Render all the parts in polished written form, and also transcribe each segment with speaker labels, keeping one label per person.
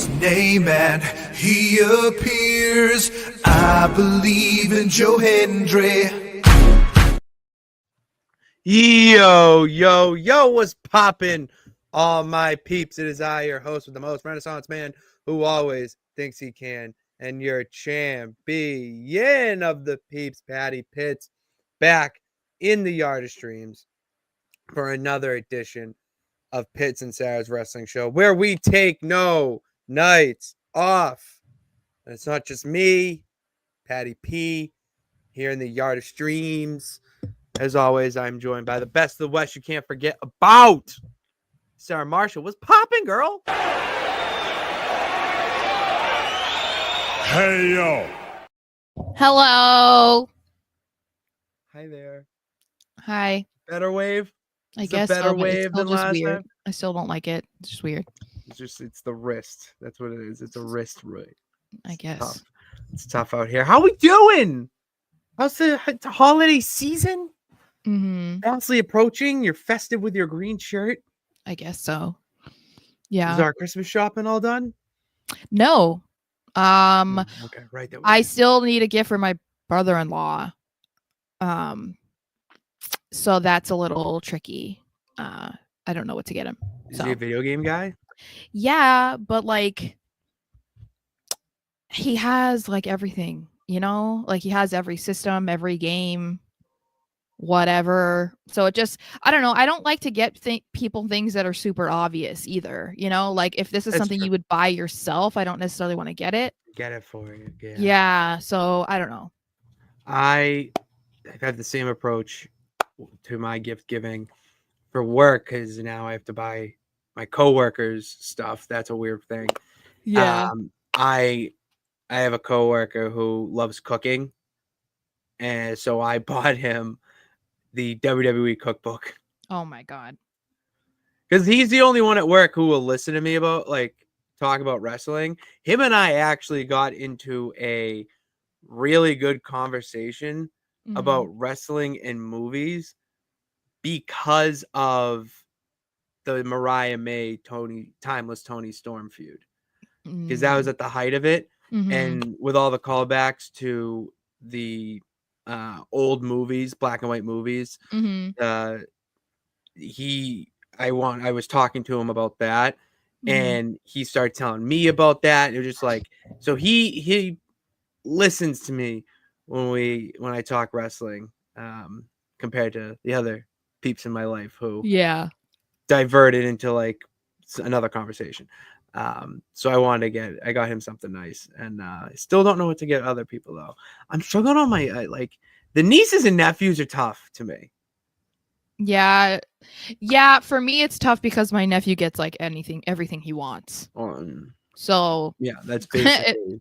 Speaker 1: his name and he appears. I believe in Joe Hendry.
Speaker 2: Yo, what's poppin', all my peeps? It is I, your host with the most, Renaissance man who always thinks he can, and your champion of the peeps, Patty Pitts, back in the Yard of Streams for another edition of Pitts and Sara's Wrestling Show, where we take no nights off. And it's not just me, Patty P, here in the Yard of Streams. As always, I'm joined by the best of the West. You can't forget about Sara Marshall. What's popping, girl?
Speaker 3: Hey, yo.
Speaker 4: Hello.
Speaker 2: Hi there.
Speaker 4: Hi.
Speaker 2: Better wave?
Speaker 4: I
Speaker 2: It's
Speaker 4: guess
Speaker 2: a better
Speaker 4: so, but it's
Speaker 2: wave
Speaker 4: still
Speaker 2: than
Speaker 4: just
Speaker 2: last
Speaker 4: weird.
Speaker 2: time?
Speaker 4: I still don't like it. It's just weird.
Speaker 2: It's the wrist. That's what it is. It's a wrist right.
Speaker 4: I guess.
Speaker 2: Tough. It's tough out here. How we doing? How's the holiday season? Fastly approaching. You're festive with your green shirt.
Speaker 4: I guess so. Yeah.
Speaker 2: Is our Christmas shopping all done?
Speaker 4: No.
Speaker 2: Okay, right.
Speaker 4: I still need a gift for my brother-in-law. So that's a little tricky. I don't know what to get him.
Speaker 2: Is he a video game guy?
Speaker 4: Yeah, but like he has like everything, you know? Like he has every system, every game, whatever. So it just, I don't know. I don't like to get people things that are super obvious either, you know? Like if this is
Speaker 2: That's
Speaker 4: something
Speaker 2: true.
Speaker 4: you would buy yourself, I don't necessarily want to get it.
Speaker 2: Get it for you.
Speaker 4: Yeah, so I don't know.
Speaker 2: I've had the same approach to my gift giving for work because now I have to buy my coworkers stuff. That's a weird thing. I have a coworker who loves cooking, and so I bought him the WWE cookbook
Speaker 4: Oh my God.
Speaker 2: because he's the only one at work who will listen to me about talk about wrestling. Him and I actually got into a really good conversation about wrestling and movies because of the Mariah May Timeless Tony Storm feud, because that was at the height of it. And with all the callbacks to the old movies, black and white movies, I was talking to him about that, and he started telling me about that. It was just like, so he listens to me when I talk wrestling, compared to the other peeps in my life who diverted into like another conversation. So I got him something nice, and I still don't know what to get other people though. I'm struggling on my the nieces and nephews are tough to me.
Speaker 4: Yeah, for me it's tough because my nephew gets like everything he wants. So
Speaker 2: yeah, that's basically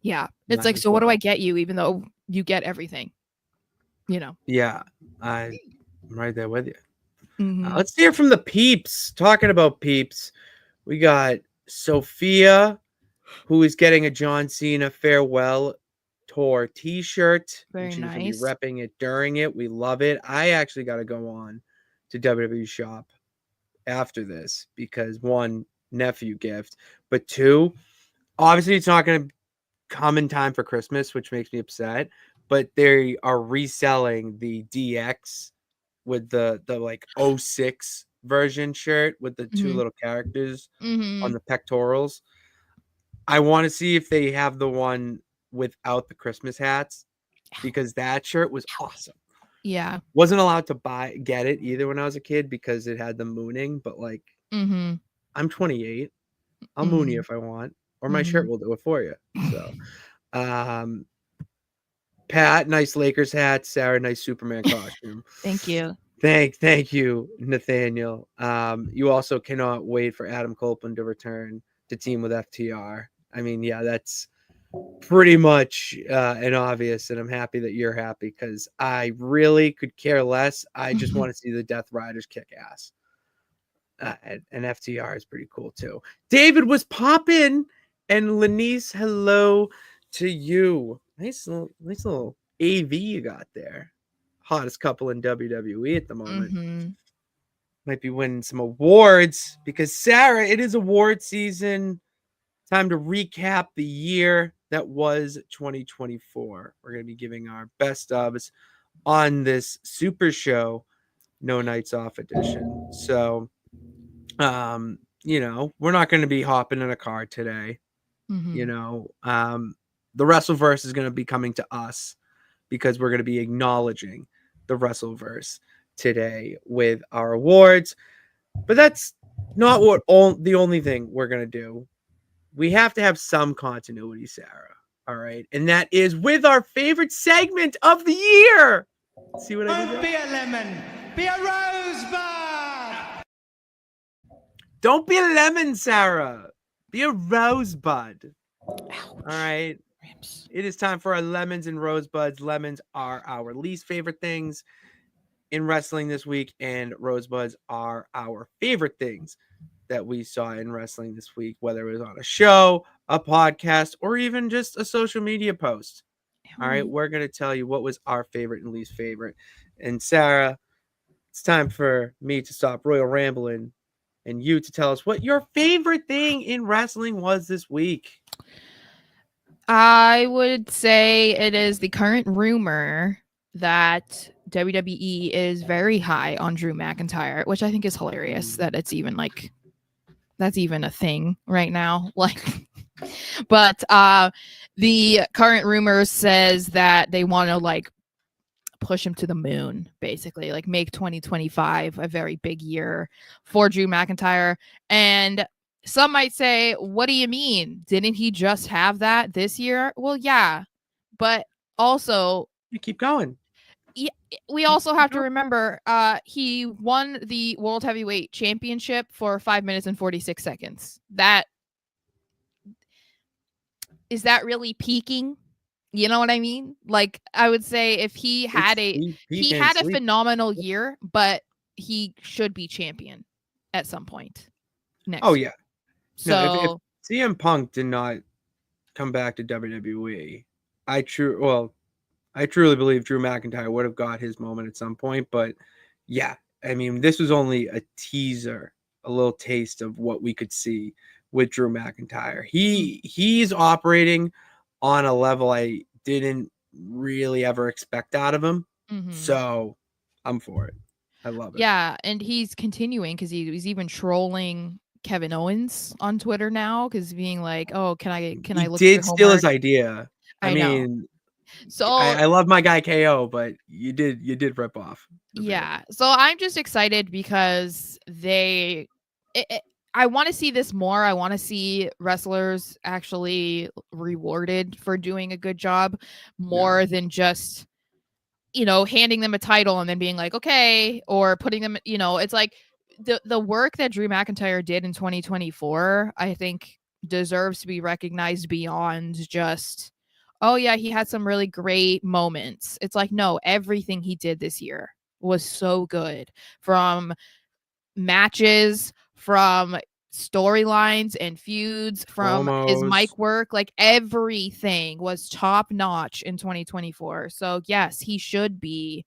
Speaker 4: it's like, so what do I get you, even though you get everything, you know?
Speaker 2: Yeah, I'm right there with you. Let's hear from the peeps. Talking about peeps, we got Sophia, who is getting a John Cena farewell tour t-shirt.
Speaker 4: Very
Speaker 2: and she's
Speaker 4: nice.
Speaker 2: Gonna be repping it during it. We love it. I actually got to go on to WWE shop after this because one, nephew gift, but two, obviously it's not going to come in time for Christmas, which makes me upset, but they are reselling the DX with the like 06 version shirt with the two little characters on the pectorals. I want to see if they have the one without the Christmas hats, because that shirt was awesome.
Speaker 4: Yeah.
Speaker 2: Wasn't allowed to get it either when I was a kid because it had the mooning, but like I'm 28. I'll moon you if I want, or my shirt will do it for you. So Pat, nice Lakers hat. Sara, nice Superman costume.
Speaker 4: Thank you.
Speaker 2: Thank you, Nathaniel. You also cannot wait for Adam Copeland to return to team with FTR. I mean, yeah, that's pretty much an obvious, and I'm happy that you're happy because I really could care less. I just want to see the Death Riders kick ass. And FTR is pretty cool too. David was popping, and Lanice, hello to you. Nice little AV you got there. Hottest couple in WWE at the moment. Might be winning some awards because Sara, it is award season. Time to recap the year that was 2024. We're going to be giving our best ofs on this Super Show No Nights Off edition. So, we're not going to be hopping in a car today.
Speaker 4: Mhm.
Speaker 2: The Wrestleverse is going to be coming to us because we're going to be acknowledging the Wrestleverse today with our awards. But that's not the only thing we're going to do. We have to have some continuity, Sarah. All right. And that is with our favorite segment of the year. See what I did there?
Speaker 3: Don't be a lemon, be a rosebud.
Speaker 2: Don't be a lemon, Sarah. Be a rosebud.
Speaker 4: Ouch.
Speaker 2: All right.
Speaker 4: Rams.
Speaker 2: It is time for our lemons and rosebuds. Lemons are our least favorite things in wrestling this week, and rosebuds are our favorite things that we saw in wrestling this week, whether it was on a show, a podcast, or even just a social media post. All right, we're going to tell you what was our favorite and least favorite. And Sarah, it's time for me to stop royal rambling and you to tell us what your favorite thing in wrestling was this week.
Speaker 4: I would say it is the current rumor that WWE is very high on Drew McIntyre, which I think is hilarious that it's even like that's even a thing right now. Like, but the current rumor says that they want to like push him to the moon, basically, like make 2025 a very big year for Drew McIntyre. And some might say, what do you mean? Didn't he just have that this year? Well, yeah, but also
Speaker 2: You keep going.
Speaker 4: we also have to remember he won the World Heavyweight Championship for 5 minutes and 46 seconds. That is that really peaking? You know what I mean? Like I would say if he had a phenomenal year, but he should be champion at some point next.
Speaker 2: Oh
Speaker 4: year.
Speaker 2: yeah.
Speaker 4: So
Speaker 2: No, if CM Punk did not come back to WWE, I truly believe Drew McIntyre would have got his moment at some point. But yeah, I mean, this was only a teaser, a little taste of what we could see with Drew McIntyre. He's operating on a level I didn't really ever expect out of him. So I'm for it. I love it.
Speaker 4: Yeah, and he's continuing because he's even trolling Kevin Owens on Twitter now because being like, "Oh, can I look at your
Speaker 2: did steal his
Speaker 4: homework?"
Speaker 2: idea. I
Speaker 4: know.
Speaker 2: mean,
Speaker 4: So
Speaker 2: I love my guy KO, but you did rip off.
Speaker 4: Yeah. So I'm just excited because I want to see this more. I want to see wrestlers actually rewarded for doing a good job more than just, handing them a title and then being like, okay, or putting them, it's like the work that Drew McIntyre did in 2024, I think deserves to be recognized beyond just, oh yeah, he had some really great moments. It's like, no, everything he did this year was so good, from matches, from storylines and feuds, from his mic work, like everything was top notch in 2024. So yes, he should be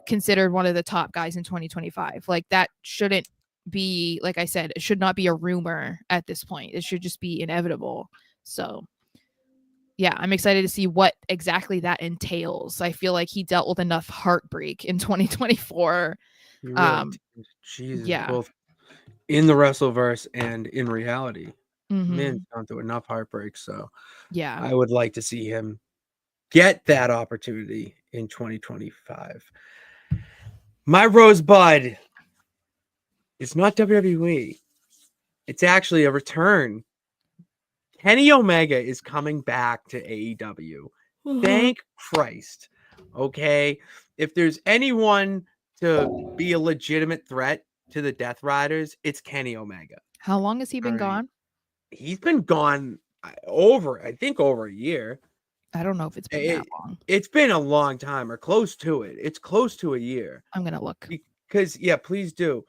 Speaker 4: considered one of the top guys in 2025. Like that shouldn't be, like I said, it should not be a rumor at this point. It should just be inevitable. So yeah, I'm excited to see what exactly that entails. I feel like he dealt with enough heartbreak in 2024.
Speaker 2: Jesus,
Speaker 4: Yeah.
Speaker 2: both in the Wrestleverse and in reality.
Speaker 4: Mhm.
Speaker 2: Man's gone through enough heartbreak, so
Speaker 4: Yeah.
Speaker 2: I would like to see him get that opportunity in 2025. My rosebud is not WWE. It's actually a return. Kenny Omega is coming back to AEW. Thank Christ. Okay. If there's anyone to be a legitimate threat to the Death Riders, it's Kenny Omega.
Speaker 4: How long has he been gone?
Speaker 2: He's been gone over a year.
Speaker 4: I don't know if it's been that long.
Speaker 2: It's been a long time or close to it. It's close to a year.
Speaker 4: I'm going to look.
Speaker 2: Because, yeah, please do.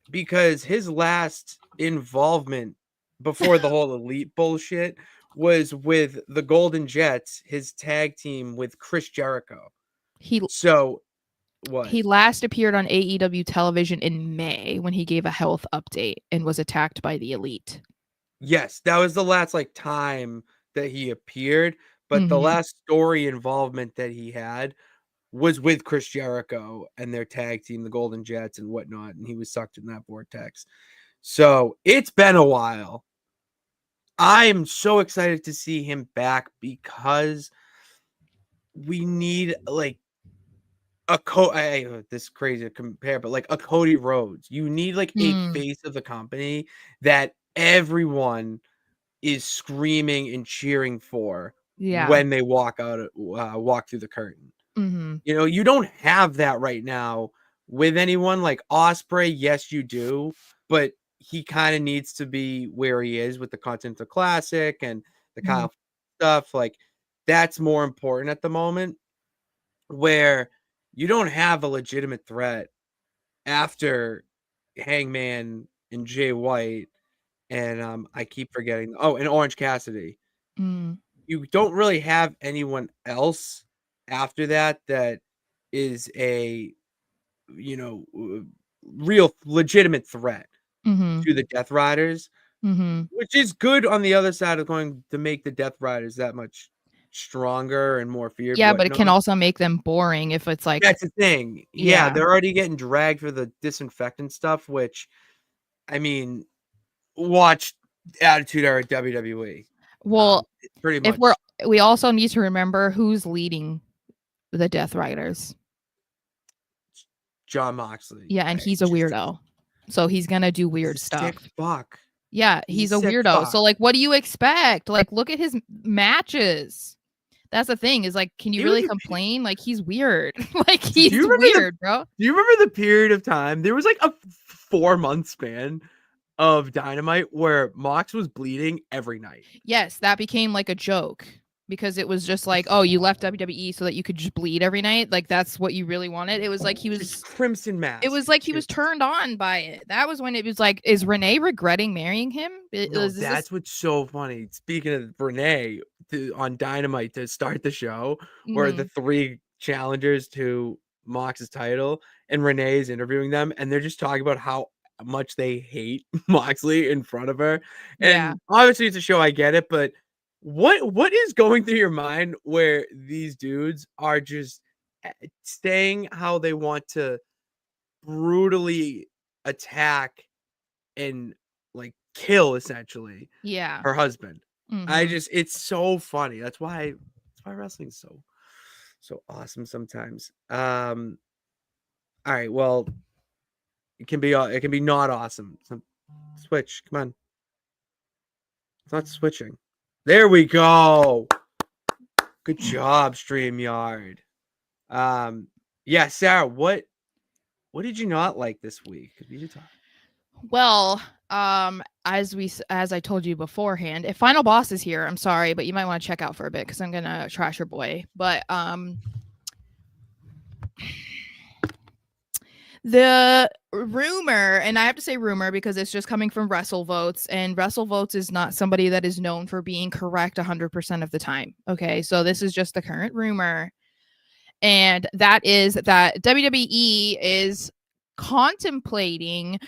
Speaker 2: Because his last involvement before the whole elite bullshit was with the Golden Jets, his tag team with Chris Jericho. What?
Speaker 4: He last appeared on AEW television in May when he gave a health update and was attacked by the elite.
Speaker 2: Yes, that was the last like time that he appeared, but the
Speaker 4: Mhm.
Speaker 2: last story involvement that he had was with Chris Jericho and their tag team, the Golden Jets and whatnot, and he was sucked in that vortex. So it's been a while. I am so excited to see him back because we need like this is crazy to compare, but like a Cody Rhodes. You need like a
Speaker 4: Mm.
Speaker 2: face of the company that everyone is screaming and cheering for
Speaker 4: Yeah.
Speaker 2: when they walk through the curtain.
Speaker 4: Mhm.
Speaker 2: You know, you don't have that right now with anyone like Osprey. Yes, you do, but he kind of needs to be where he is with the Continental Classic and the
Speaker 4: Mhm.
Speaker 2: Kyle stuff. Like that's more important at the moment, where you don't have a legitimate threat after Hangman and Jay White and I keep forgetting. Oh, and Orange Cassidy.
Speaker 4: Mm.
Speaker 2: You don't really have anyone else after that that is a, you know, real legitimate threat
Speaker 4: Mhm.
Speaker 2: to the Death Riders,
Speaker 4: Mhm.
Speaker 2: which is good on the other side of going to make the Death Riders that much stronger and more feared,
Speaker 4: Yeah, but it
Speaker 2: whatnot.
Speaker 4: can also make them boring if it's like
Speaker 2: That's the thing. Yeah,
Speaker 4: yeah.
Speaker 2: they're already getting dragged for the disinfectant stuff, which I mean, watch Attitude Era WWE.
Speaker 4: Well,
Speaker 2: It's pretty
Speaker 4: if
Speaker 2: much
Speaker 4: we also need to remember who's leading the Death Riders.
Speaker 2: John Moxley.
Speaker 4: Yeah, and
Speaker 2: I
Speaker 4: he's a
Speaker 2: just
Speaker 4: weirdo. So he's gonna do
Speaker 2: he's
Speaker 4: weird
Speaker 2: a sick
Speaker 4: stuff.
Speaker 2: fuck.
Speaker 4: Yeah,
Speaker 2: He's a
Speaker 4: he's a
Speaker 2: sick
Speaker 4: weirdo.
Speaker 2: fuck.
Speaker 4: So like what do you expect? Like look at his matches. That's the thing is like can you
Speaker 2: He was
Speaker 4: really
Speaker 2: a
Speaker 4: complain? Like he's weird. Like
Speaker 2: do you
Speaker 4: he's
Speaker 2: remember
Speaker 4: weird, bro.
Speaker 2: do you remember the period of time? There was like a 4-month span of Dynamite where Mox was bleeding every night.
Speaker 4: Yes, that became like a joke because it was just like, oh, you left WWE so that you could just bleed every night. Like that's what you really wanted. It was like
Speaker 2: Just Crimson
Speaker 4: it
Speaker 2: Mask.
Speaker 4: was like he was
Speaker 2: Just
Speaker 4: turned on by it. That was when it was like, is Renee regretting marrying him?
Speaker 2: no,
Speaker 4: Is this
Speaker 2: that's what's so funny. Speaking of Renee on Dynamite to start the show, where the
Speaker 4: Mhm.
Speaker 2: 3 challengers to Mox's title and Renee is interviewing them, and they're just talking about how much they hate Moxley in front of her.
Speaker 4: Yeah.
Speaker 2: And obviously, it's a show, I get it, but what is going through your mind where these dudes are just saying how they want to brutally attack and like kill essentially
Speaker 4: Yeah.
Speaker 2: her husband.
Speaker 4: Mhm.
Speaker 2: It's so funny. That's why wrestling's so awesome sometimes. All right, well, it can be not awesome. Switch, come on. It's not switching. There we go. Good job, StreamYard. Yeah, Sarah, what did you not like this week? Because we did talk.
Speaker 4: Well, as I told you beforehand, if Final Boss is here, I'm sorry, but you might want to check out for a bit because I'm gonna trash your boy. But the rumor, and I have to say rumor because it's just coming from WrestleVotes, and WrestleVotes is not somebody that is known for being correct 100% of the time. Okay, so this is just the current rumor, and that is that WWE is contemplating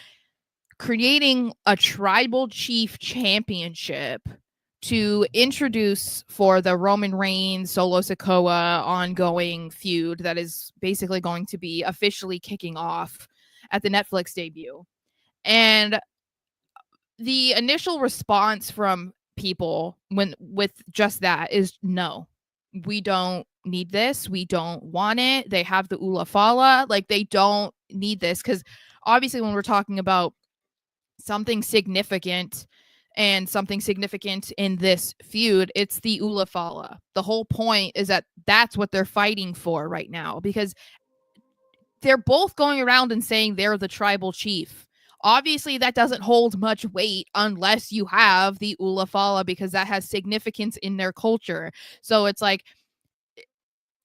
Speaker 4: creating a tribal chief championship to introduce for the Roman Reigns Solo Sikoa ongoing feud that is basically going to be officially kicking off at the Netflix debut. And the initial response from people when with just that is no. We don't need this. We don't want it. They have the Ula Fala. Like they don't need this because obviously when we're talking about something significant and something significant in this feud, it's the Ula Fala. The whole point is that that's what they're fighting for right now because they're both going around and saying they're the tribal chief. Obviously, that doesn't hold much weight unless you have the Ula Fala because that has significance in their culture. So it's like,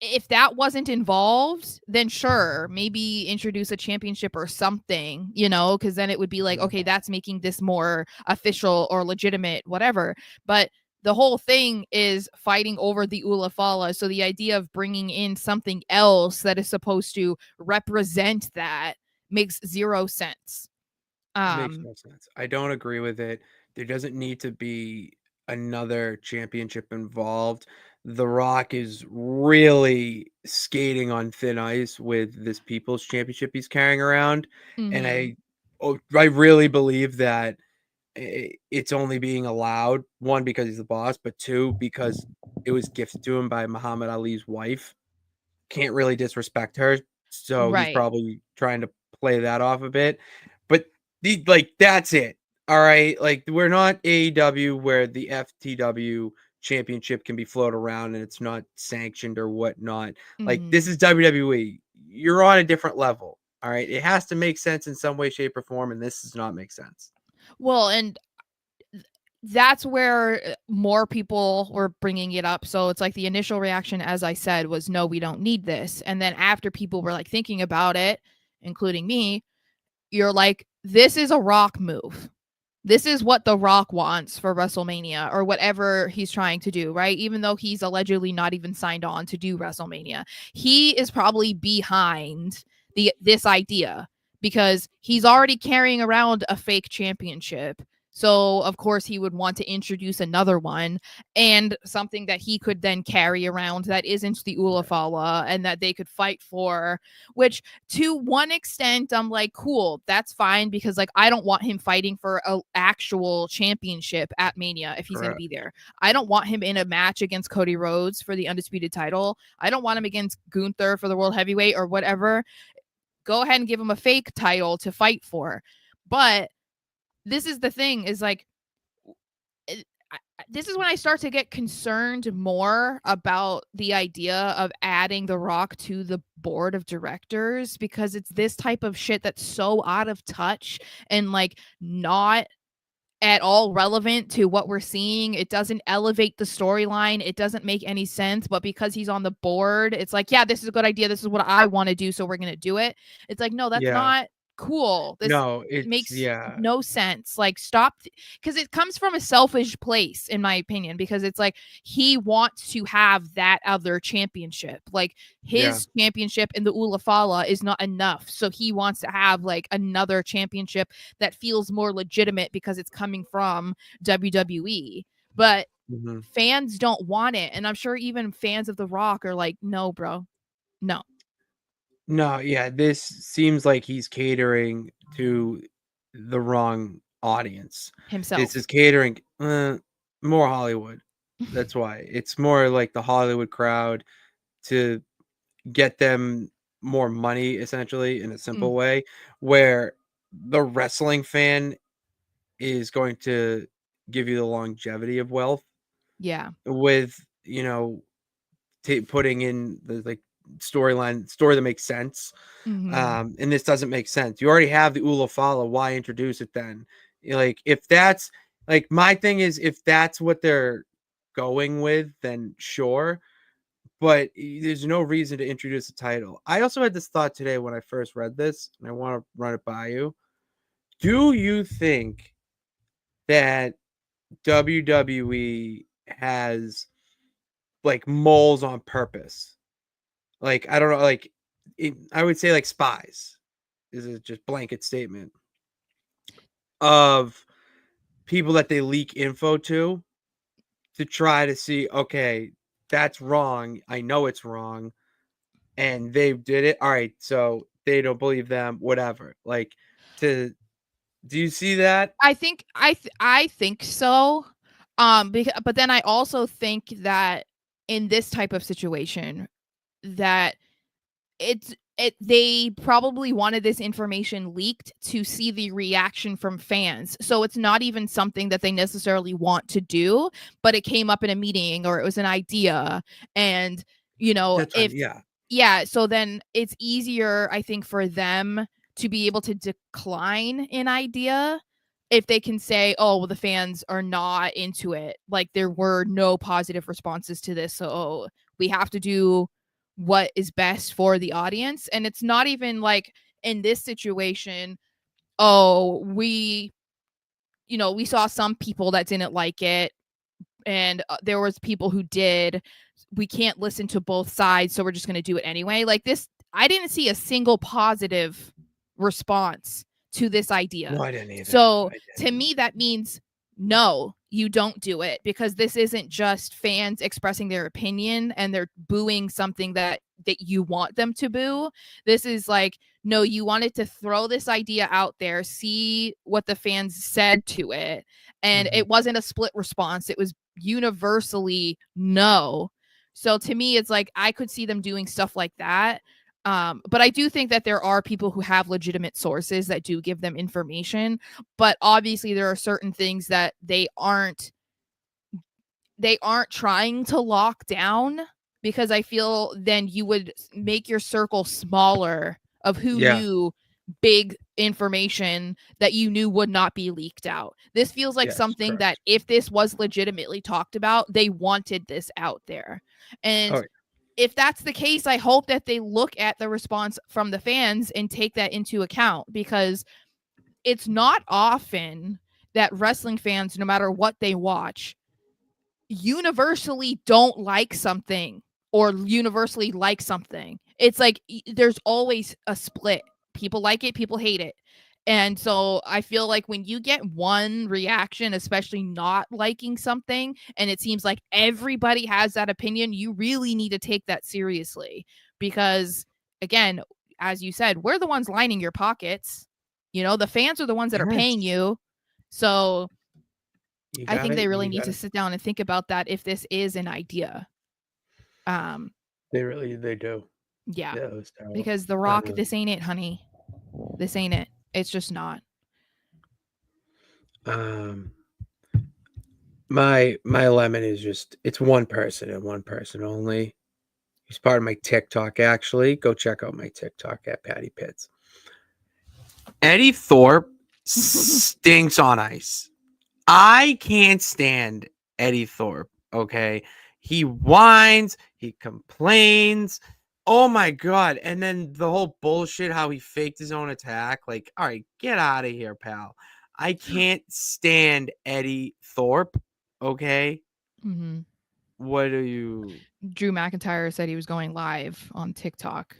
Speaker 4: if that wasn't involved, then sure, maybe introduce a championship or something, because then it would be like, okay, that's making this more official or legitimate, whatever. But the whole thing is fighting over the Ula Fala. So the idea of bringing in something else that is supposed to represent that makes zero sense.
Speaker 2: It makes
Speaker 4: Um,
Speaker 2: no sense. I don't agree with it. there doesn't need to be another championship involved. The Rock is really skating on thin ice with this People's Championship he's carrying around, and
Speaker 4: Mm-hmm.
Speaker 2: I really believe that it's only being allowed, one, because he's the boss, but two, because it was gifted to him by Muhammad Ali's wife. Can't really disrespect her, so he's
Speaker 4: Right.
Speaker 2: probably trying to play that off a bit. But that's it. All right, like we're not AEW where the FTW championship can be floated around and it's not sanctioned or whatnot. Like
Speaker 4: Mm-hmm.
Speaker 2: this is WWE. You're on a different level. All right, it has to make sense in some way, shape, or form, and this does not make sense.
Speaker 4: Well, and that's where more people were bringing it up. So it's like the initial reaction, as I said, was no, we don't need this. And then after people were like thinking about it, including me, you're like, this is a Rock move. This is what The Rock wants for WrestleMania or whatever he's trying to do, right? Even though he's allegedly not even signed on to do WrestleMania, he is probably behind this idea because he's already carrying around a fake championship. So, of course, he would want to introduce another one and something that he could then carry around that isn't the Ulafala and that they could fight for, which to one extent, I'm like, cool, that's fine because like I don't want him fighting for an actual championship at Mania if he's going to be there. I don't want him in a match against Cody Rhodes for the undisputed title. I don't want him against Gunther for the world heavyweight or whatever. Go ahead and give him a fake title to fight for. But this is the thing is like, this is when I start to get concerned more about the idea of adding The Rock to the board of directors because it's this type of shit that's so out of touch and like not at all relevant to what we're seeing. It doesn't elevate the storyline. It doesn't make any sense. But because he's on the board, it's like, yeah, this is a good idea. This is what I want to do. So we're going to do it. It's like, no, that's
Speaker 2: Yeah.
Speaker 4: not cool. This
Speaker 2: No, it's
Speaker 4: makes no sense. Like, stop, because it comes from a selfish place, in my opinion, because it's like he wants to have that other championship. Like his championship in the Ulafala is not enough. So he wants to have like another championship that feels more legitimate because it's coming from WWE. But fans don't want it. And I'm sure even fans of The Rock are like, no, bro, no.
Speaker 2: No, yeah, this seems like he's catering to the wrong audience.
Speaker 4: Himself.
Speaker 2: This is catering more Hollywood. That's why. It's more like the Hollywood crowd to get them more money, essentially, in a simple way, where the wrestling fan is going to give you the longevity of wealth.
Speaker 4: Yeah.
Speaker 2: With, putting in the like story that makes sense. And this doesn't make sense. You already have the Ulafala. Why introduce it then? Like, if that's like my thing is, if that's what they're going with, then sure. But there's no reason to introduce a title. I also had this thought today when I first read this, and I want to run it by you. Do you think that WWE has like moles on purpose? Like, I don't know, like I would say like spies is a just blanket statement of people that they leak info to try to see, okay, that's wrong. I know it's wrong. And they did it. All right. So they don't believe them, whatever. Like, do you see that?
Speaker 4: I think I think so. But then I also think that in this type of situation that they probably wanted this information leaked to see the reaction from fans. So it's not even something that they necessarily want to do, but it came up in a meeting or it was an idea. And, so then it's easier, I think, for them to be able to decline an idea if they can say, oh, well, the fans are not into it. Like there were no positive responses to this. So we have to do what is best for the audience. And it's not even like in this situation, oh, we saw some people that didn't like it and there was people who did. We can't listen to both sides, so we're just going to do it anyway. Like this, I didn't see a single positive response to this idea.
Speaker 2: No, I didn't either.
Speaker 4: So to me, that means no, you don't do it, because this isn't just fans expressing their opinion and they're booing something that you want them to boo. This is like, no, you wanted to throw this idea out there, see what the fans said to it. And it wasn't a split response. It was universally no. So to me, it's like, I could see them doing stuff like that. But I do think that there are people who have legitimate sources that do give them information. But obviously there are certain things that they aren't trying to lock down, because I feel then you would make your circle smaller of who knew big information that you knew would not be leaked out. This feels like something that if this was legitimately talked about, they wanted this out there. And if that's the case, I hope that they look at the response from the fans and take that into account, because it's not often that wrestling fans, no matter what they watch, universally don't like something or universally like something. It's like there's always a split. People like it, people hate it. And so I feel like when you get one reaction, especially not liking something, and it seems like everybody has that opinion, you really need to take that seriously. Because again, as you said, we're the ones lining your pockets. You know, the fans are the ones that are paying you. So I think they really need to sit down and think about that if this is an idea.
Speaker 2: They do.
Speaker 4: Yeah, because The Rock, this ain't it, honey. This ain't it. It's just not.
Speaker 2: My lemon is just, it's one person and one person only. He's part of my TikTok, actually. Go check out my TikTok at Patty Pitts. Eddie Thorpe stinks on ice. I can't stand Eddie Thorpe, okay? He whines, he complains. Oh my God. And then the whole bullshit, how he faked his own attack. Like, all right, get out of here, pal. I can't stand Eddie Thorpe, okay?
Speaker 4: Mm-hmm.
Speaker 2: What are you...
Speaker 4: Drew McIntyre said he was going live on TikTok.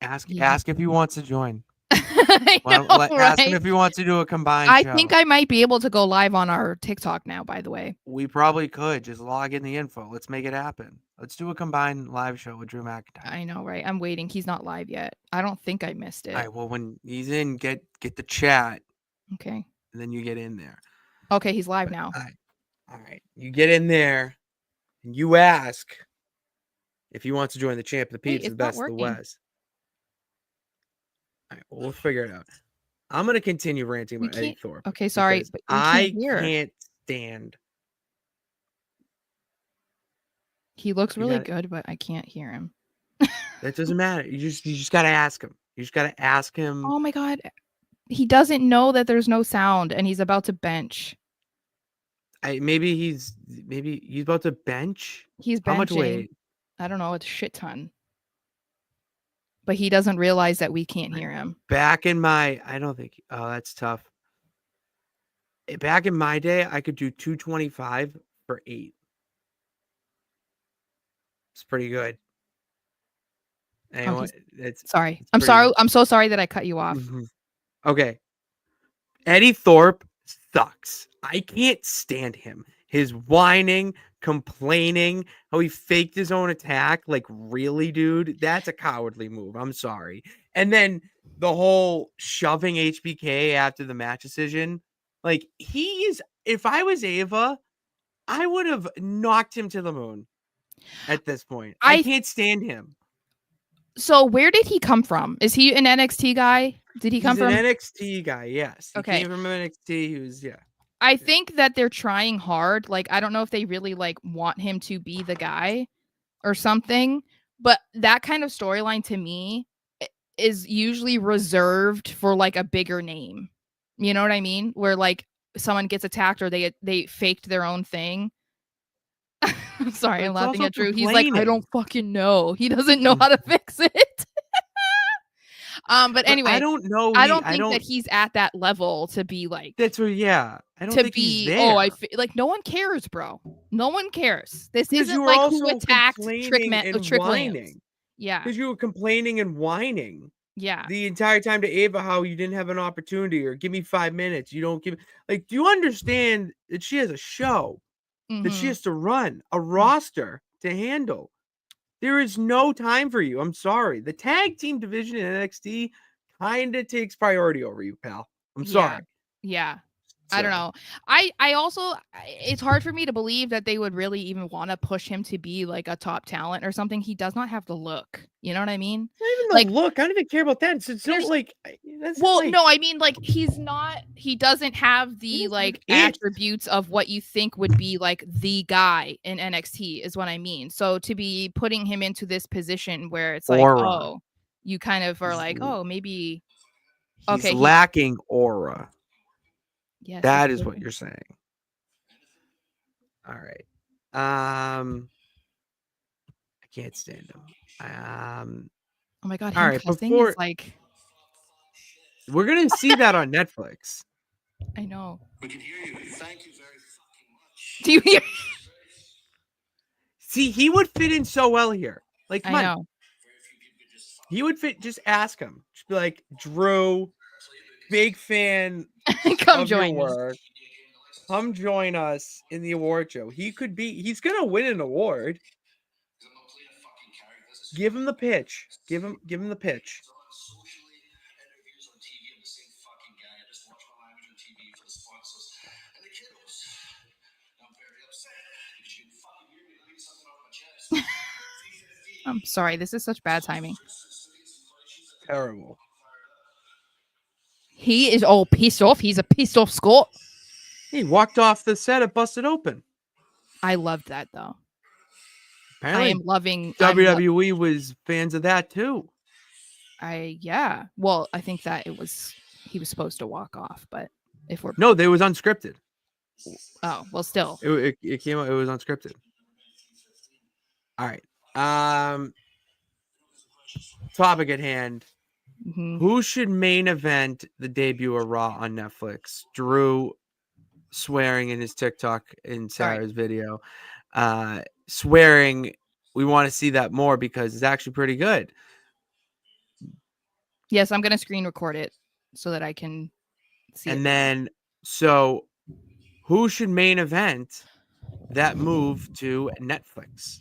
Speaker 2: Ask if he wants to join.
Speaker 4: Ask
Speaker 2: him if he wants to do a combined show.
Speaker 4: I think I might be able to go live on our TikTok now, by the way.
Speaker 2: We probably could. Just log in the info. Let's make it happen. Let's do a combined live show with Drew McIntyre.
Speaker 4: I know, right? I'm waiting. He's not live yet. I don't think I missed it.
Speaker 2: All right, well, when he's in, get the chat.
Speaker 4: Okay.
Speaker 2: And then you get in there.
Speaker 4: Okay, he's live now.
Speaker 2: All right. You get in there and you ask if he wants to join the Champ of the Peeps, the best of the West. All right, well, we'll figure it out. I'm going to continue ranting about Eddie Thorpe.
Speaker 4: Okay, sorry. But
Speaker 2: I can't stand.
Speaker 4: He looks really good, but I can't hear him.
Speaker 2: That doesn't matter. You just got to ask him. You just got to ask him.
Speaker 4: Oh my God. He doesn't know that there's no sound and he's about to bench.
Speaker 2: Maybe he's about to bench.
Speaker 4: He's benching.
Speaker 2: How much weight?
Speaker 4: I don't know. It's a shit ton. But he doesn't realize that we can't hear him.
Speaker 2: Back in my, I don't think, oh, that's tough. Back in my day, I could do 225 for 8. It's pretty good. Anyway,
Speaker 4: sorry. I'm sorry. I'm so sorry that I cut you off.
Speaker 2: Mm-hmm. Okay. Eddie Thorpe sucks. I can't stand him. His whining, complaining, how he faked his own attack. Like, really, dude? That's a cowardly move. I'm sorry. And then the whole shoving HBK after the match decision. Like, if I was Ava, I would have knocked him to the moon at this point. I can't stand him.
Speaker 4: So where did he come from? Is he an NXT guy? Did he come from
Speaker 2: an NXT guy? Yes. He
Speaker 4: came
Speaker 2: from NXT. He was,
Speaker 4: I think that they're trying hard. Like, I don't know if they really want him to be the guy or something, but that kind of storyline to me is usually reserved for a bigger name. You know what I mean? Where someone gets attacked or they faked their own thing. I'm sorry, I'm laughing at Drew. He's like, I don't fucking know. He doesn't know how to fix it. But anyway,
Speaker 2: I don't know.
Speaker 4: I don't think that he's at that level to be like.
Speaker 2: That's where, I don't think he's there.
Speaker 4: No one cares, bro. No one cares. This isn't like who attacked Trick Williams. Yeah,
Speaker 2: because you were complaining and whining.
Speaker 4: Yeah.
Speaker 2: the entire time to Ava how you didn't have an opportunity or give me 5 minutes. You don't give like, do you understand that she has a show that she
Speaker 4: Mm-hmm.
Speaker 2: has to run, a roster to handle? There is no time for you. I'm sorry. The tag team division in NXT kind of takes priority over you, pal. I'm
Speaker 4: Yeah.
Speaker 2: sorry.
Speaker 4: Yeah. I don't
Speaker 2: So,
Speaker 4: know. I also it's hard for me to believe that they would really even want to push him to be like a top talent or something. He does not have the look. You know what I mean?
Speaker 2: not even
Speaker 4: Like
Speaker 2: the look. I don't even care about that. It's no
Speaker 4: there's
Speaker 2: like that's
Speaker 4: well,
Speaker 2: like
Speaker 4: no, I mean like he doesn't have
Speaker 2: he
Speaker 4: the
Speaker 2: doesn't have
Speaker 4: like
Speaker 2: it.
Speaker 4: attributes of what you think would be like the guy in NXT is what I mean. So to be putting him into this position where it's like,
Speaker 2: Aura.
Speaker 4: oh, you kind of are like, oh, maybe
Speaker 2: He's
Speaker 4: okay, he
Speaker 2: lacking aura.
Speaker 4: yes,
Speaker 2: That is what you're saying. All right. I can't stand him.
Speaker 4: oh my god,
Speaker 2: All
Speaker 4: him
Speaker 2: right,
Speaker 4: cussing is
Speaker 2: before
Speaker 4: like
Speaker 2: we're gonna see that on Netflix.
Speaker 4: I know.
Speaker 1: We can hear you. Thank you very fucking much.
Speaker 4: Do you hear?
Speaker 2: See, he would fit in so well here. Like, come
Speaker 4: I
Speaker 2: on.
Speaker 4: know.
Speaker 2: He would fit. Just ask him. Just be like, Drew, big fan
Speaker 4: Come
Speaker 2: of your
Speaker 4: join me.
Speaker 2: work. Come join us in the award show. He's gonna win an award. Give him the pitch. Give him the pitch.
Speaker 4: I'm sorry, this is such bad timing.
Speaker 2: Terrible.
Speaker 4: He is all pissed off. He's a pissed off Scot.
Speaker 2: He walked off the set at Busted Open.
Speaker 4: I loved that though.
Speaker 2: Apparently,
Speaker 4: I am loving
Speaker 2: WWE was fans of that too.
Speaker 4: yeah. Well, I think that he was supposed to walk off, but if we're
Speaker 2: No, they was unscripted.
Speaker 4: oh well, still
Speaker 2: It came out. It was unscripted. All right. Topic at hand.
Speaker 4: mhm.
Speaker 2: Who should main event the debut of Raw on Netflix? Drew swearing in his TikTok in Sarah's video. Swearing we want to see that more because it's actually pretty good.
Speaker 4: Yes, I'm gonna screen record it so that I can see.
Speaker 2: And then, so who should main event that move to Netflix?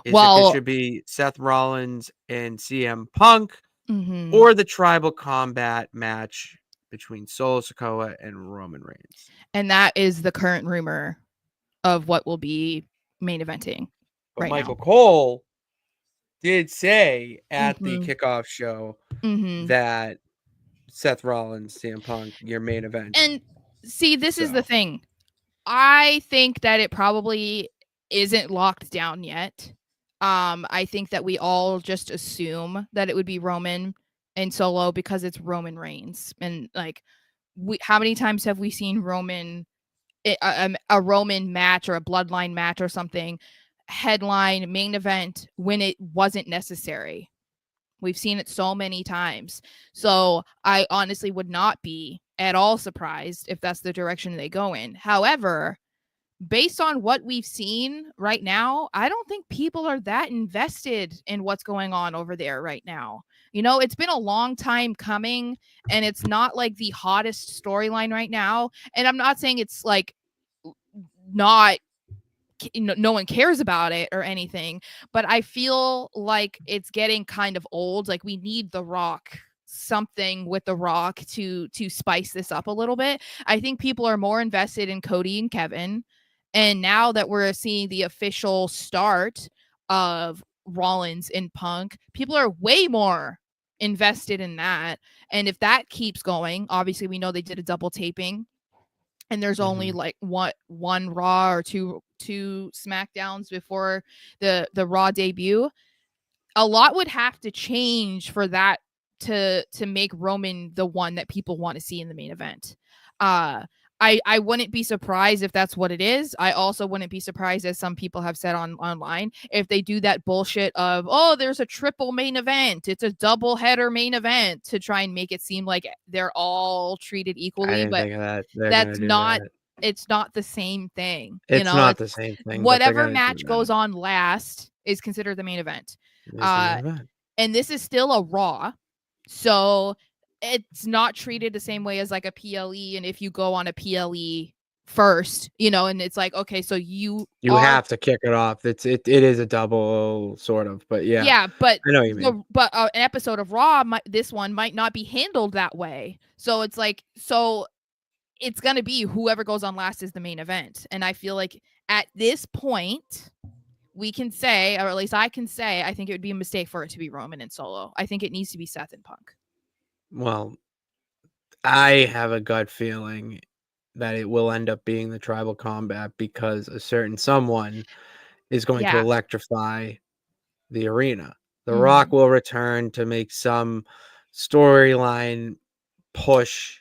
Speaker 2: It should be Seth Rollins and CM Punk,
Speaker 4: mhm.
Speaker 2: or the tribal combat match between Solo Sikoa and Roman Reigns.
Speaker 4: And that is the current rumor of what will be main eventing.
Speaker 2: But
Speaker 4: right
Speaker 2: Michael
Speaker 4: now.
Speaker 2: Cole did say at the
Speaker 4: Mhm.
Speaker 2: kickoff show
Speaker 4: Mhm.
Speaker 2: that Seth Rollins, CM Punk, your main event.
Speaker 4: And see, this is the
Speaker 2: So.
Speaker 4: thing. I think that it probably isn't locked down yet. I think that we all just assume that it would be Roman and Solo because it's Roman Reigns. And like, how many times have we seen a Roman match or a bloodline match or something headline main event when it wasn't necessary? We've seen it so many times. So I honestly would not be at all surprised if that's the direction they go in. However, based on what we've seen right now, I don't think people are that invested in what's going on over there right now. You know, it's been a long time coming and it's not like the hottest storyline right now. And I'm not saying it's like not no one cares about it or anything, but I feel like it's getting kind of old. Like we need The Rock, something with The Rock to spice this up a little bit. I think people are more invested in Cody and Kevin. And now that we're seeing the official start of Rollins and Punk, people are way more invested in that. And if that keeps going, obviously we know they did a double taping and there's only like one Raw or two SmackDowns before the Raw debut. A lot would have to change for that to make Roman the one that people want to see in the main event. I wouldn't be surprised if that's what it is. I also wouldn't be surprised, as some people have said online, if they do that bullshit of, oh, there's a triple main event. It's a double header main event to try and make it seem like they're all treated equally.
Speaker 2: I didn't
Speaker 4: But
Speaker 2: think of that.
Speaker 4: that's not, it's not the same thing.
Speaker 2: It's not the same thing.
Speaker 4: Whatever match goes on last is considered the main event.
Speaker 2: And
Speaker 4: And this is still a Raw. So it's not treated the same way as like a PLE. And if you go on a PLE first, and it's like, okay, so you are,
Speaker 2: have to kick it off. It is a double sort of, but
Speaker 4: yeah, but
Speaker 2: I know what you mean.
Speaker 4: an episode of Raw, this one might not be handled that way. So it's like, it's going to be whoever goes on last is the main event. And I feel like at this point, we can say, or at least I can say, I think it would be a mistake for it to be Roman and Solo. I think it needs to be Seth and Punk.
Speaker 2: Well, I have a gut feeling that it will end up being the tribal combat because a certain someone is going to electrify the arena. The Rock will return to make some storyline push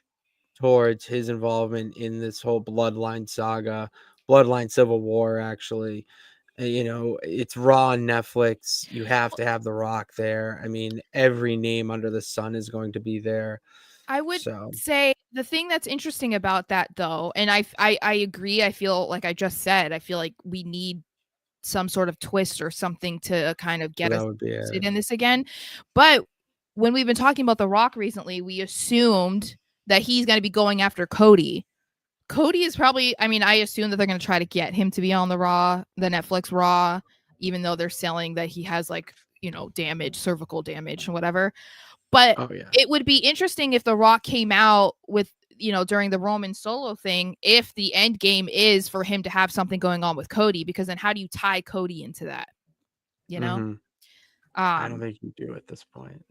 Speaker 2: towards his involvement in this whole bloodline saga, bloodline civil war, actually. It's Raw on Netflix. You have to have The Rock there. I mean, every name under the sun is going to be there.
Speaker 4: I would say the thing that's interesting about that, though, and I agree. I feel like I just said, I feel like we need some sort of twist or something to kind of get us interested in this again. But when we've been talking about The Rock recently, we assumed that he's going to be going after Cody. Cody is probably, I assume that they're going to try to get him to be on the Netflix Raw, even though they're selling that he has like, cervical damage and whatever. But it would be interesting if The Rock came out with, during the Roman Solo thing, if the end game is for him to have something going on with Cody, because then how do you tie Cody into that?
Speaker 2: I don't think you do at this point.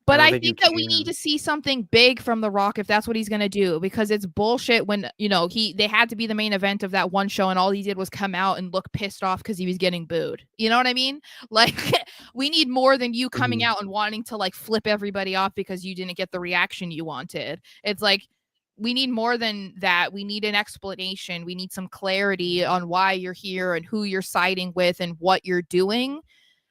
Speaker 4: But I think that we need to see something big from The Rock if that's what he's going to do, because it's bullshit when, they had to be the main event of that one show and all he did was come out and look pissed off because he was getting booed. You know what I mean? Like, we need more than you coming out and wanting to like flip everybody off because you didn't get the reaction you wanted. It's like, we need more than that. We need an explanation. We need some clarity on why you're here and who you're siding with and what you're doing.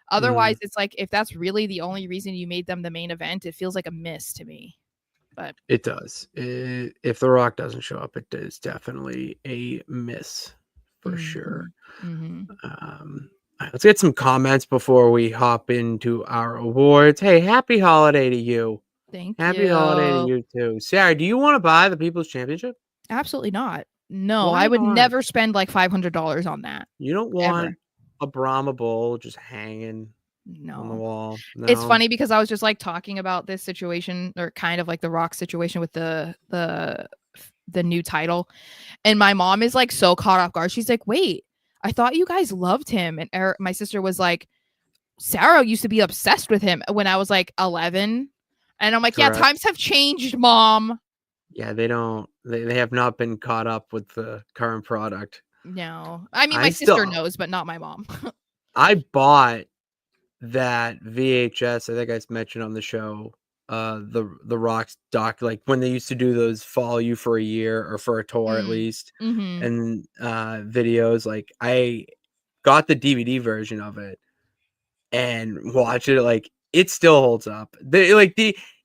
Speaker 4: Otherwise, it's like, if that's really the only reason you made them the main event, it feels like a miss to me. But
Speaker 2: it does. If The Rock doesn't show up, it is definitely a miss for sure. Let's get some comments before we hop into our awards. Hey, happy holiday to you.
Speaker 4: Thank you.
Speaker 2: Happy holiday to you too. Sarah, do you want to buy the People's Championship?
Speaker 4: Absolutely not. No,
Speaker 2: Why
Speaker 4: I would
Speaker 2: not?
Speaker 4: never spend like $500 on that.
Speaker 2: You don't want a Brahma bowl just hanging on the wall? No.
Speaker 4: It's funny because I was just like talking about this situation, or kind of like the Rock situation with the new title, and my mom is like so caught off guard. She's like, wait, I thought you guys loved him. And my sister was like, Sara used to be obsessed with him when I was like 11. And I'm like, correct. Yeah, times have changed, Mom.
Speaker 2: Yeah, they don't. They have not been caught up with the current product.
Speaker 4: No. I mean, my sister knows, but not my mom.
Speaker 2: I bought that VHS. I think I mentioned on the show, the Rock's doc, like when they used to do those follow you for a year or for a tour at least, and videos. Like, I got the DVD version of it and watched it. Like, it still holds up.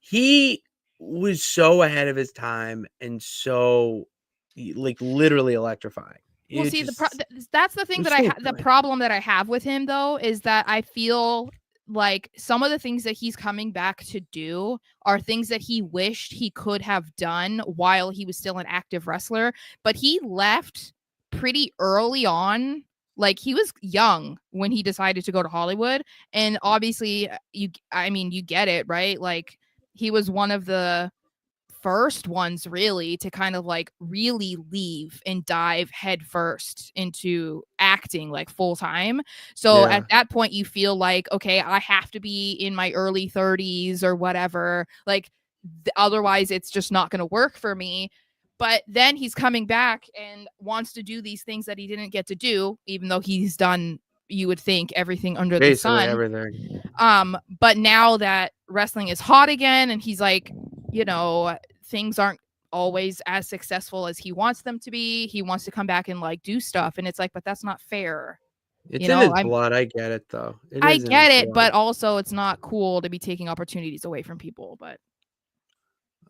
Speaker 2: He was so ahead of his time and so like literally electrifying.
Speaker 4: Well, see, that's the thing that the problem that I have with him, though, is that I feel like some of the things that he's coming back to do are things that he wished he could have done while he was still an active wrestler. But he left pretty early on. Like, he was young when he decided to go to Hollywood. And obviously, you get it, right? Like, he was one of the first ones really to kind of like really leave and dive head first into acting like full time. So at that point you feel like, okay, I have to be in my early 30s or whatever, like otherwise it's just not going to work for me. But then he's coming back and wants to do these things that he didn't get to do, even though he's done, you would think, everything under the sun.
Speaker 2: Everything.
Speaker 4: But now that wrestling is hot again and he's like, things aren't always as successful as he wants them to be, he wants to come back and like do stuff, and it's like, but that's not fair.
Speaker 2: It's in his blood. I get it though.
Speaker 4: I get it, but also it's not cool to be taking opportunities away from people. But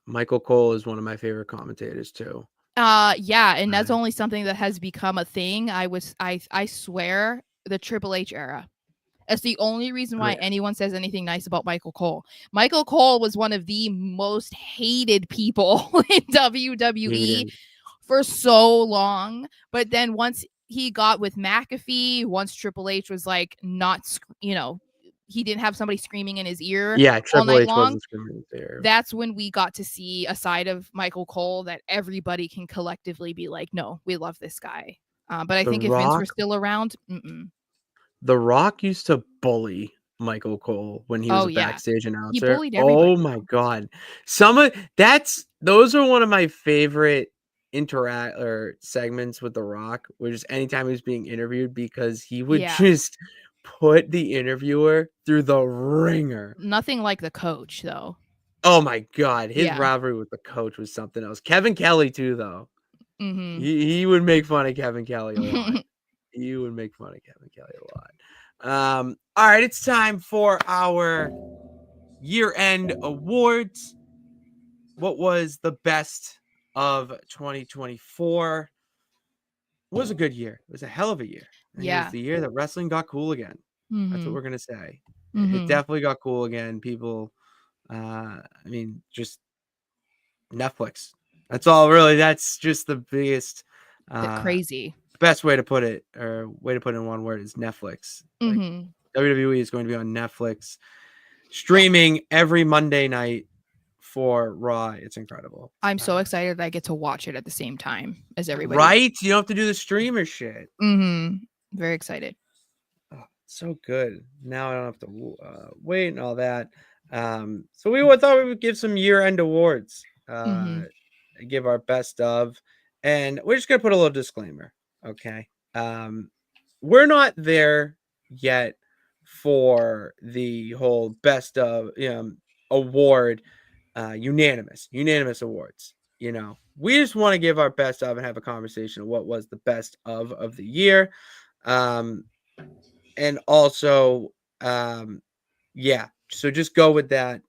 Speaker 2: Michael Cole is one of my favorite commentators too.
Speaker 4: Yeah, and that's only something that has become a thing. I swear, the Triple H era, That's the only reason why anyone says anything nice about Michael Cole. Michael Cole was one of the most hated people in WWE for so long. But then once he got with McAfee, once Triple H was like he didn't have somebody screaming in his ear all
Speaker 2: Triple
Speaker 4: night
Speaker 2: H
Speaker 4: long.
Speaker 2: wasn't screaming there.
Speaker 4: That's when we got to see a side of Michael Cole that everybody can collectively be like, no, we love this guy. But I think if Vince were still around,
Speaker 2: The Rock used to bully Michael Cole when he was a backstage announcer.
Speaker 4: He bullied everybody.
Speaker 2: Oh my god. Those are one of my favorite segments with The Rock, which is anytime he was being interviewed, because he would just put the interviewer through the ringer.
Speaker 4: Nothing like the Coach, though.
Speaker 2: Oh my god, his rivalry with the Coach was something else. Kevin Kelly too, though. He would make fun of Kevin Kelly a lot. All right, it's time for our year-end awards. What was the best of 2024? It was a good year. It was a hell of a year. It was the year that wrestling got cool again. That's what we're gonna say. It definitely got cool again. People, just Netflix. That's all really. That's just the biggest,
Speaker 4: crazy.
Speaker 2: Best way to put it, or way to put it in one word, is Netflix. Like, WWE is going to be on Netflix, streaming every Monday night for Raw. It's incredible.
Speaker 4: I'm so excited that I get to watch it at the same time as everybody.
Speaker 2: Right? You don't have to do the streamer shit.
Speaker 4: Very excited.
Speaker 2: Oh, so good. Now I don't have to wait and all that. So we thought we would give some year-end awards. Give our best of, and we're just gonna put a little disclaimer. Okay. We're not there yet for the whole best of award, unanimous awards. We just want to give our best of and have a conversation of what was the best of the year. And also, so just go with that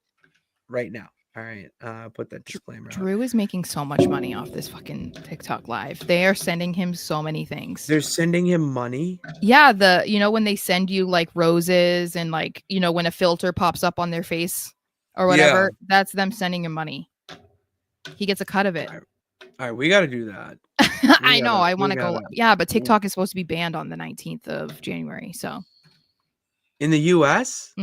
Speaker 2: right now. All right, put that disclaimer out.
Speaker 4: Drew is making so much money off this fucking TikTok live. They are sending him so many things.
Speaker 2: They're sending him money?
Speaker 4: Yeah, when they send you like roses and like, when a filter pops up on their face or whatever, that's them sending him money. He gets a cut of it.
Speaker 2: All right, we got to do that.
Speaker 4: I know, I want to go. Yeah, but TikTok is supposed to be banned on the 19th of January, so.
Speaker 2: In the US?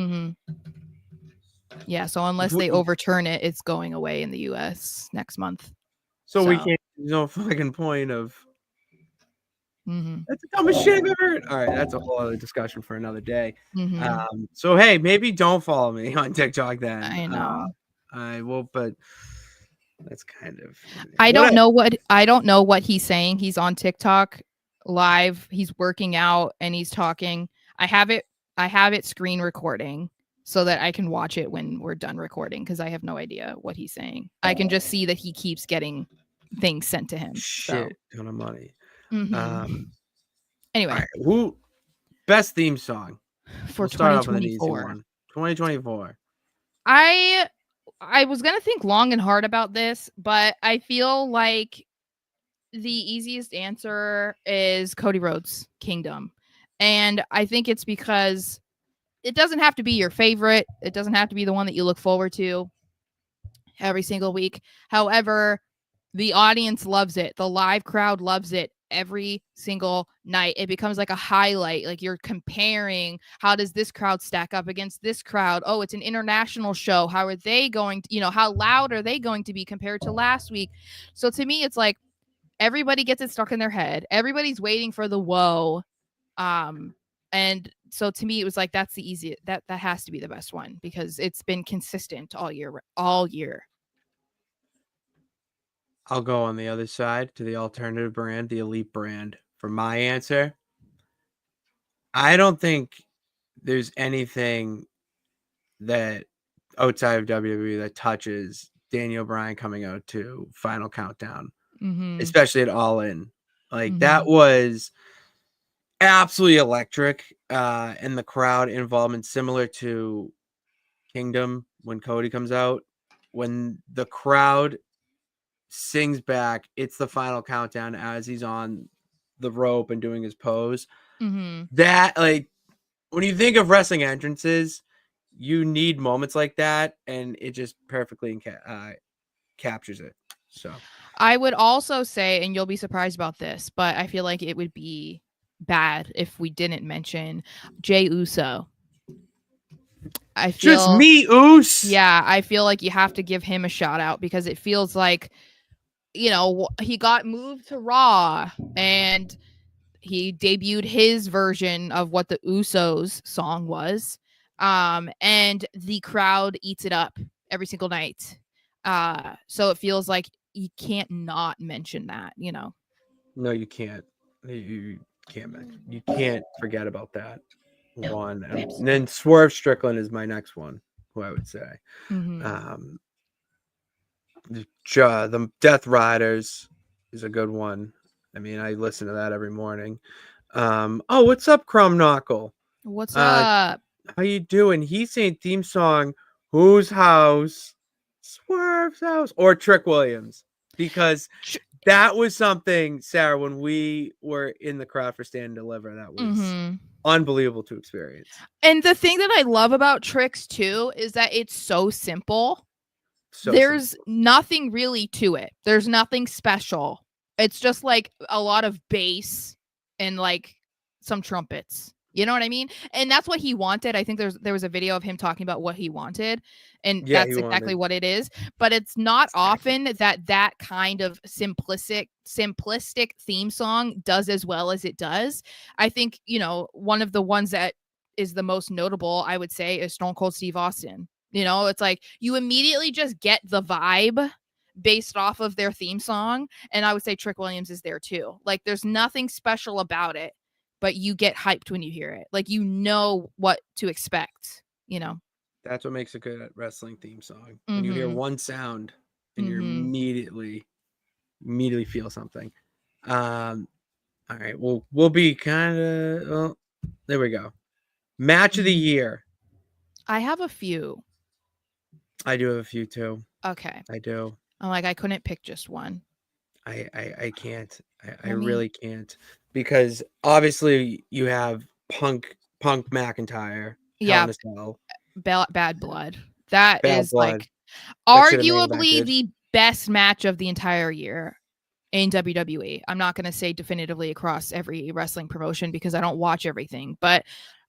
Speaker 4: Yeah, so unless they overturn it, it's going away in the US next month.
Speaker 2: So we can't, there's no fucking point of. That's the dumbest shit I've ever heard. All right, that's a whole other discussion for another day. So hey, maybe don't follow me on TikTok then.
Speaker 4: I know.
Speaker 2: I will, but that's kind of.
Speaker 4: I don't know what he's saying. He's on TikTok live. He's working out and he's talking. I have it screen recording so that I can watch it when we're done recording, because I have no idea what he's saying. I can just see that he keeps getting things sent to him.
Speaker 2: Shit, ton of money.
Speaker 4: Anyway,
Speaker 2: right, best theme song
Speaker 4: for 2024.
Speaker 2: 2024.
Speaker 4: I was gonna think long and hard about this, but I feel like the easiest answer is Cody Rhodes' Kingdom. And I think it's because it doesn't have to be your favorite. It doesn't have to be the one that you look forward to every single week. However, the audience loves it. The live crowd loves it every single night. It becomes like a highlight. Like you're comparing, how does this crowd stack up against this crowd? Oh, it's an international show. How are they going to, how loud are they going to be compared to last week? So to me, it's like everybody gets it stuck in their head. Everybody's waiting for the whoa. And so to me, it was like, that's the easiest, that has to be the best one, because it's been consistent all year.
Speaker 2: I'll go on the other side to the alternative brand, the elite brand. For my answer, I don't think there's anything that outside of WWE that touches Daniel Bryan coming out to Final Countdown, especially at All In. Like that was absolutely electric, and the crowd involvement similar to Kingdom when Cody comes out. When the crowd sings back, it's the Final Countdown as he's on the rope and doing his pose. That, like, when you think of wrestling entrances, you need moments like that, and it just perfectly captures it. So
Speaker 4: I would also say, and you'll be surprised about this, but I feel like it would be bad if we didn't mention Jay Uso. I
Speaker 2: just
Speaker 4: feel,
Speaker 2: me, Oos.
Speaker 4: yeah, I feel like you have to give him a shout out because it feels like, he got moved to Raw and he debuted his version of what the Usos song was. And the crowd eats it up every single night. So it feels like you can't not mention that,
Speaker 2: No, you can't. You you can't forget about that one. And then Swerve Strickland is my next one, who I would say.
Speaker 4: Mm-hmm.
Speaker 2: The Death Riders is a good one. I mean, I listen to that every morning. Oh, what's up, Crumb Knuckle?
Speaker 4: What's
Speaker 2: Uh,
Speaker 4: up?
Speaker 2: how you doing? He's saying theme song, whose house? Swerve's house or Trick Williams? Because that was something, Sarah, when we were in the crowd for Stand and Deliver, that was
Speaker 4: Mm-hmm.
Speaker 2: unbelievable to experience.
Speaker 4: And the thing that I love about Tricks too is that it's so simple.
Speaker 2: So
Speaker 4: There's
Speaker 2: simple.
Speaker 4: nothing really to it. There's nothing special. It's just like a lot of bass and like some trumpets. You know what I mean? And that's what he wanted. I think there was a video of him talking about what he wanted, and
Speaker 2: Yeah, he
Speaker 4: that's exactly
Speaker 2: wanted
Speaker 4: what it is. But it's not often that kind of simplistic theme song does as well as it does. I think, one of the ones that is the most notable, I would say, is Stone Cold Steve Austin. It's like you immediately just get the vibe based off of their theme song. And I would say Trick Williams is there too. Like there's nothing special about it, but you get hyped when you hear it. Like you know what to expect,
Speaker 2: That's what makes a good wrestling theme song. When you hear
Speaker 4: Mm-hmm.
Speaker 2: one sound and you
Speaker 4: Mm-hmm.
Speaker 2: immediately feel something. All right, we'll be kind of well, there we go. Match of the year.
Speaker 4: I have a few.
Speaker 2: I do have a few too.
Speaker 4: Okay.
Speaker 2: I do.
Speaker 4: I'm like, I couldn't pick just one.
Speaker 2: I can't. I
Speaker 4: Let me
Speaker 2: really can't because obviously you have Punk McIntyre, Hell
Speaker 4: Yeah,
Speaker 2: in a Cell,
Speaker 4: Bad Blood. That
Speaker 2: Bad
Speaker 4: is
Speaker 2: Blood
Speaker 4: like
Speaker 2: that should have main
Speaker 4: arguably
Speaker 2: evented.
Speaker 4: the best match of the entire year in WWE. I'm not going to say definitively across every wrestling promotion because I don't watch everything, but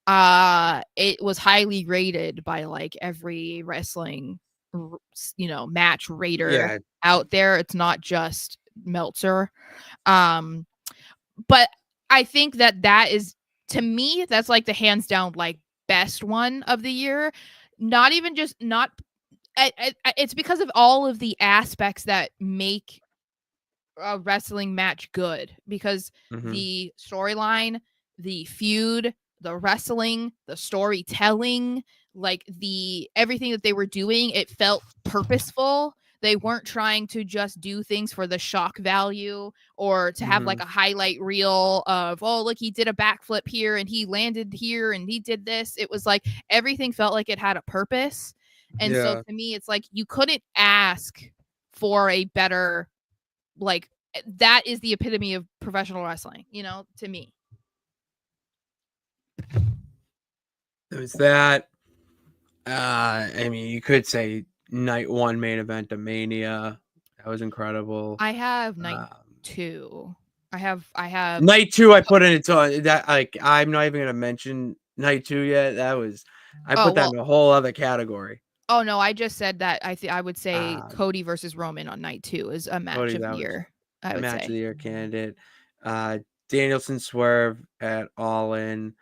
Speaker 4: it was highly rated by like every wrestling match rater
Speaker 2: Yeah,
Speaker 4: out there. It's not just Meltzer. Um but I think that is, to me, that's like the hands down like best one of the year. Not even just not it's because of all of the aspects that make a wrestling match good, because
Speaker 2: mm-hmm.
Speaker 4: the storyline, the feud, the wrestling, the storytelling, like the everything that they were doing, it felt purposeful. They weren't trying to just do things for the shock value or to have
Speaker 2: Mm-hmm.
Speaker 4: like a highlight reel of, oh, look, he did a backflip here and he landed here and he did this. It was like everything felt like it had a purpose. And so
Speaker 2: Yeah.
Speaker 4: to me, it's like you couldn't ask for a better, like, that is the epitome of professional wrestling, to me.
Speaker 2: There's that. I mean, you could say night one main event of Mania. That was incredible.
Speaker 4: I have night 2. I have
Speaker 2: night 2. I put in it on that. Like, I'm not even gonna mention night 2 yet. That was I
Speaker 4: Oh,
Speaker 2: put that
Speaker 4: well,
Speaker 2: in a whole other category.
Speaker 4: oh no, I just said that I would say
Speaker 2: Um,
Speaker 4: Cody versus Roman on night 2 is a match
Speaker 2: Cody,
Speaker 4: of the
Speaker 2: that was
Speaker 4: year, I would
Speaker 2: match
Speaker 4: say.
Speaker 2: of the year candidate. Danielson Swerve at All In.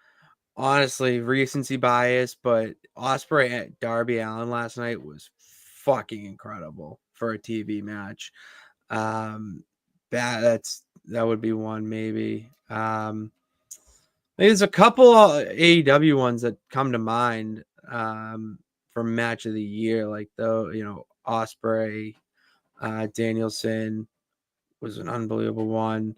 Speaker 2: Honestly, recency bias, but Ospreay at Darby Allin last night was fucking incredible for a TV match. That would be one maybe. There's a couple of AEW ones that come to mind for match of the year, like Ospreay, Danielson was an unbelievable one.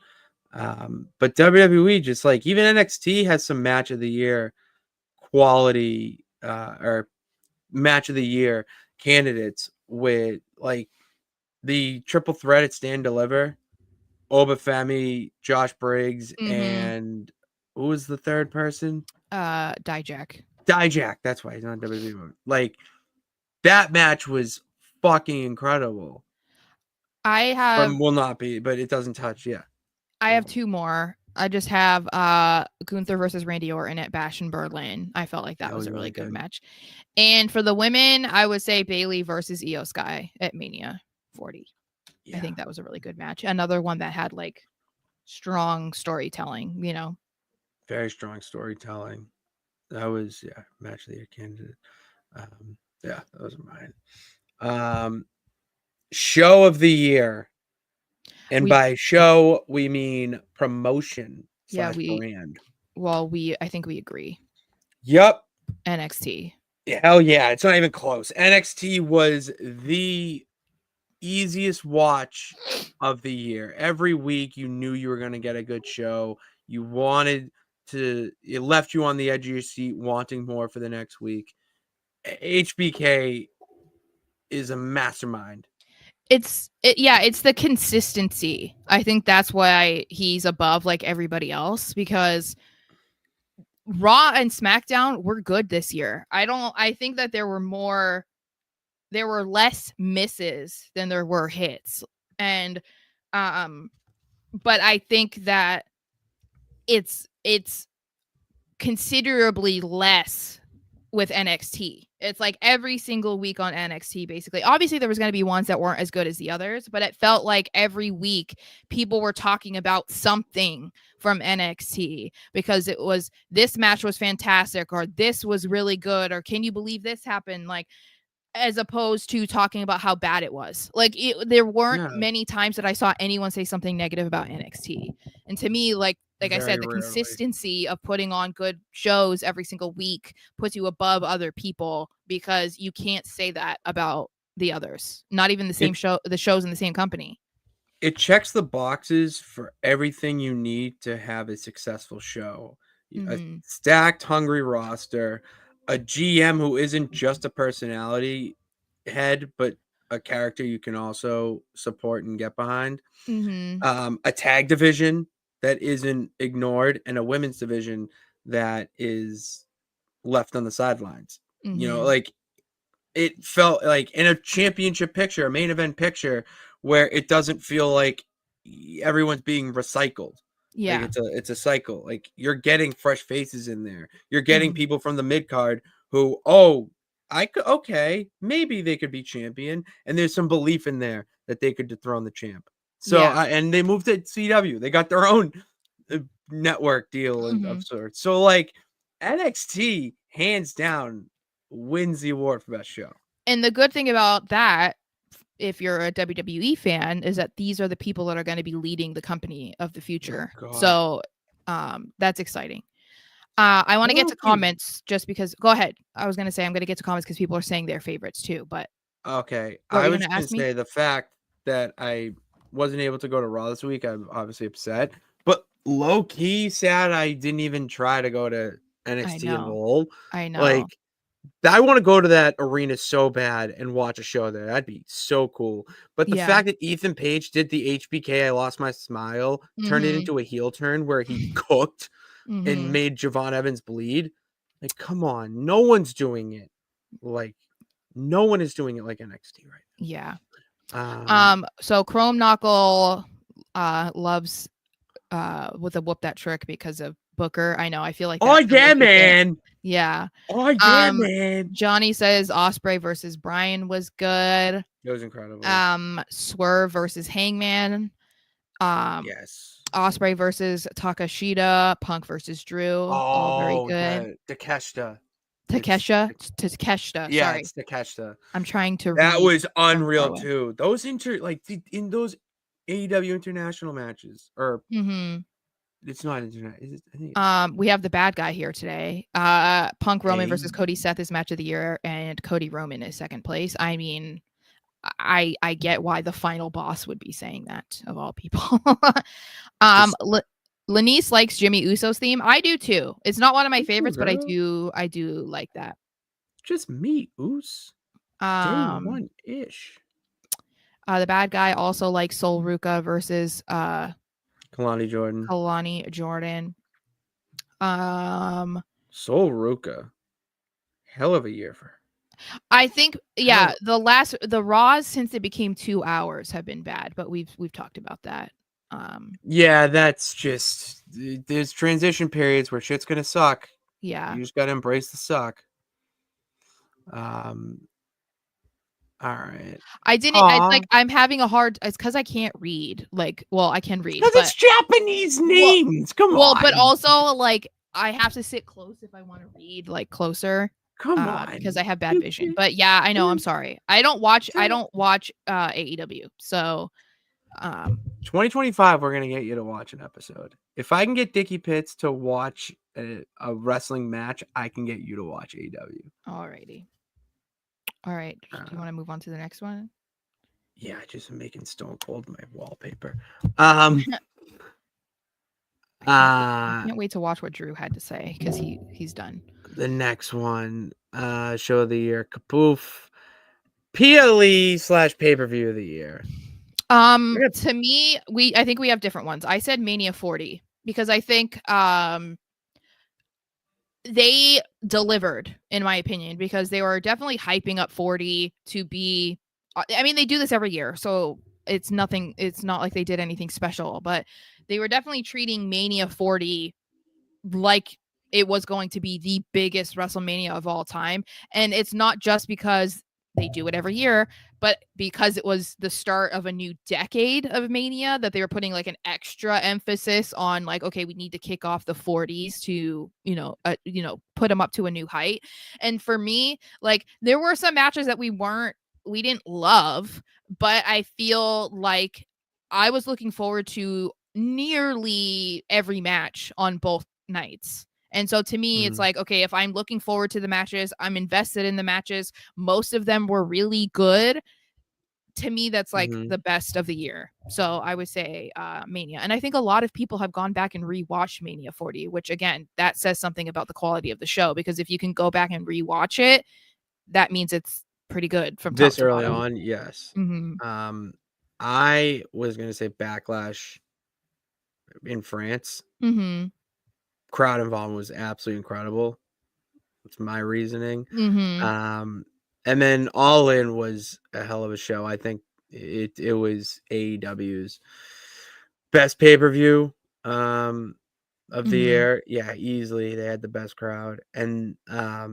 Speaker 2: But WWE, just like even NXT, has some match of the year quality or match of the year candidates with like the triple threat at Stand Deliver, Obafemi, Josh Briggs,
Speaker 4: Mhm.
Speaker 2: and Who was the third person?
Speaker 4: Dijak.
Speaker 2: Dijak. That's why he's not WWE. Like that match was fucking incredible.
Speaker 4: I have
Speaker 2: Will not be, but it doesn't touch. Yeah.
Speaker 4: I have two more. I just have Gunther versus Randy Orton at Bash in Berlin. I felt like that was a really good match. And for the women, I would say Bayley versus Io Sky at Mania 40. Yeah. I think that was a really good match. Another one that had like strong storytelling, you know.
Speaker 2: Very strong storytelling. That was match of the year candidate. Yeah, that was mine. Show of the year. And by show, we mean promotion / brand.
Speaker 4: Well, I think we agree.
Speaker 2: Yep.
Speaker 4: NXT.
Speaker 2: Hell yeah. It's not even close. NXT was the easiest watch of the year. Every week, you knew you were going to get a good show. You wanted to, it left you on the edge of your seat, wanting more for the next week. HBK is a mastermind.
Speaker 4: It's the consistency. I think that's why he's above like everybody else, because Raw and SmackDown were good this year. I think that there were less misses than there were hits. And but I think that it's considerably less with NXT. It's like every single week on NXT, basically. Obviously, there was going to be ones that weren't as good as the others, but it felt like every week people were talking about something from NXT because it was, this match was fantastic, or this was really good, or can you believe this happened? Like, as opposed to talking about how bad it was. Like, there weren't many times that I saw anyone say something negative about NXT. And to me, like I said, the consistency of putting on good shows every single week puts you above other people, because you can't say that about the others. Not even the same the shows in the same company.
Speaker 2: It checks the boxes for everything you need to have a successful show. A stacked, hungry roster, a GM who isn't just a personality head, but a character you can also support and get behind. A tag division that isn't ignored, and a women's division that is left on the sidelines. You know, like, it felt like in a championship picture, a main event picture, where it doesn't feel like everyone's being recycled.
Speaker 4: Yeah.
Speaker 2: Like it's a cycle. Like, you're getting fresh faces in there. You're getting people from the mid card who, maybe they could be champion, and there's some belief in there that they could dethrone the champ. So and they moved to CW. They got their own network deal of sorts. So like, NXT hands down wins the award for best show.
Speaker 4: And the good thing about that, if you're a WWE fan, is that these are the people that are going to be leading the company of the future. So that's exciting. I want to get to comments just because. Go ahead. I was going to say I'm going to get to comments because people are saying their favorites too. But
Speaker 2: okay, I was going to say the fact that I wasn't able to go to Raw this week, I'm obviously upset. But low key sad I didn't even try to go to NXT and Lowell.
Speaker 4: I know.
Speaker 2: Like, I want to go to that arena so bad and watch a show there. That'd be so cool. But the fact that Ethan Page did the HBK, I lost my smile, turned it into a heel turn where he cooked and made Javon Evans bleed. Like, come on. No one's doing it. Like, no one is doing it like NXT right now.
Speaker 4: Yeah. So Chrome Knuckle loves with a whoop that trick because of Booker. I know. I feel like
Speaker 2: man.
Speaker 4: Yeah.
Speaker 2: Man.
Speaker 4: Johnny says Ospreay versus Bryan was good.
Speaker 2: It was incredible.
Speaker 4: Swerve versus Hangman.
Speaker 2: Yes.
Speaker 4: Ospreay versus Takeshita. Punk versus Drew. All very good.
Speaker 2: Takeshita.
Speaker 4: Sorry.
Speaker 2: Yeah, it's Takeshita.
Speaker 4: I'm trying to.
Speaker 2: That was unreal too. Those in those AEW international matches, or it's not internet. Is it?
Speaker 4: We have the bad guy here today. Punk Roman versus Cody Seth is match of the year, and Cody Roman is second place. I mean, I get why the final boss would be saying that, of all people. Lanice likes Jimmy Uso's theme. I do too. It's not one of my favorites, but I do like that.
Speaker 2: Just me, Us. Day one ish.
Speaker 4: The bad guy also likes Sol Ruka versus
Speaker 2: Kalani Jordan. Sol Ruka, hell of a year for her.
Speaker 4: I think the Raws since it became 2 hours have been bad, but we've talked about that.
Speaker 2: Yeah, that's just there's transition periods where shit's gonna suck.
Speaker 4: Yeah.
Speaker 2: You just gotta embrace the suck. All right.
Speaker 4: I didn't it's like I'm having a hard it's because I can't read. Like, well, I can read,
Speaker 2: Because
Speaker 4: but
Speaker 2: it's Japanese names. Come
Speaker 4: well,
Speaker 2: on.
Speaker 4: but also like I have to sit close if I want to read like closer.
Speaker 2: Come on.
Speaker 4: Because I have bad vision. But yeah, I know, I'm sorry. I don't watch AEW. So
Speaker 2: 2025, we're gonna get you to watch an episode. If I can get Dickie Pitts to watch a wrestling match, I can get you to watch AEW.
Speaker 4: alrighty. All right. Do you want to move on to the next one?
Speaker 2: Yeah, just making Stone Cold my wallpaper.
Speaker 4: I can't wait to watch what Drew had to say because he's done.
Speaker 2: The next one, show of the year, Kapoof, PLE / pay-per-view of the year.
Speaker 4: To me, I think we have different ones. I said Mania 40 because I think they delivered, in my opinion, because they were definitely hyping up 40 to be. I mean, they do this every year, so it's nothing. It's not like they did anything special, but they were definitely treating Mania 40 like it was going to be the biggest WrestleMania of all time. And it's not just because they do it every year, but because it was the start of a new decade of Mania that they were putting like an extra emphasis on like, okay, we need to kick off the 40s to, put them up to a new height. And for me, like there were some matches that we didn't love, but I feel like I was looking forward to nearly every match on both nights. And so to me, it's like, okay, if I'm looking forward to the matches, I'm invested in the matches. Most of them were really good. To me, that's like the best of the year. So I would say Mania. And I think a lot of people have gone back and rewatched Mania 40, which again, that says something about the quality of the show. Because if you can go back and rewatch it, that means it's pretty good from top
Speaker 2: This
Speaker 4: to
Speaker 2: early
Speaker 4: bottom.
Speaker 2: on, yes.
Speaker 4: Mm-hmm.
Speaker 2: I was gonna say Backlash in France.
Speaker 4: Mm-hmm.
Speaker 2: Crowd involvement was absolutely incredible. That's my reasoning.
Speaker 4: Mm-hmm.
Speaker 2: And then All In was a hell of a show. I think it was AEW's best pay-per-view of the year. Yeah, easily. They had the best crowd. And I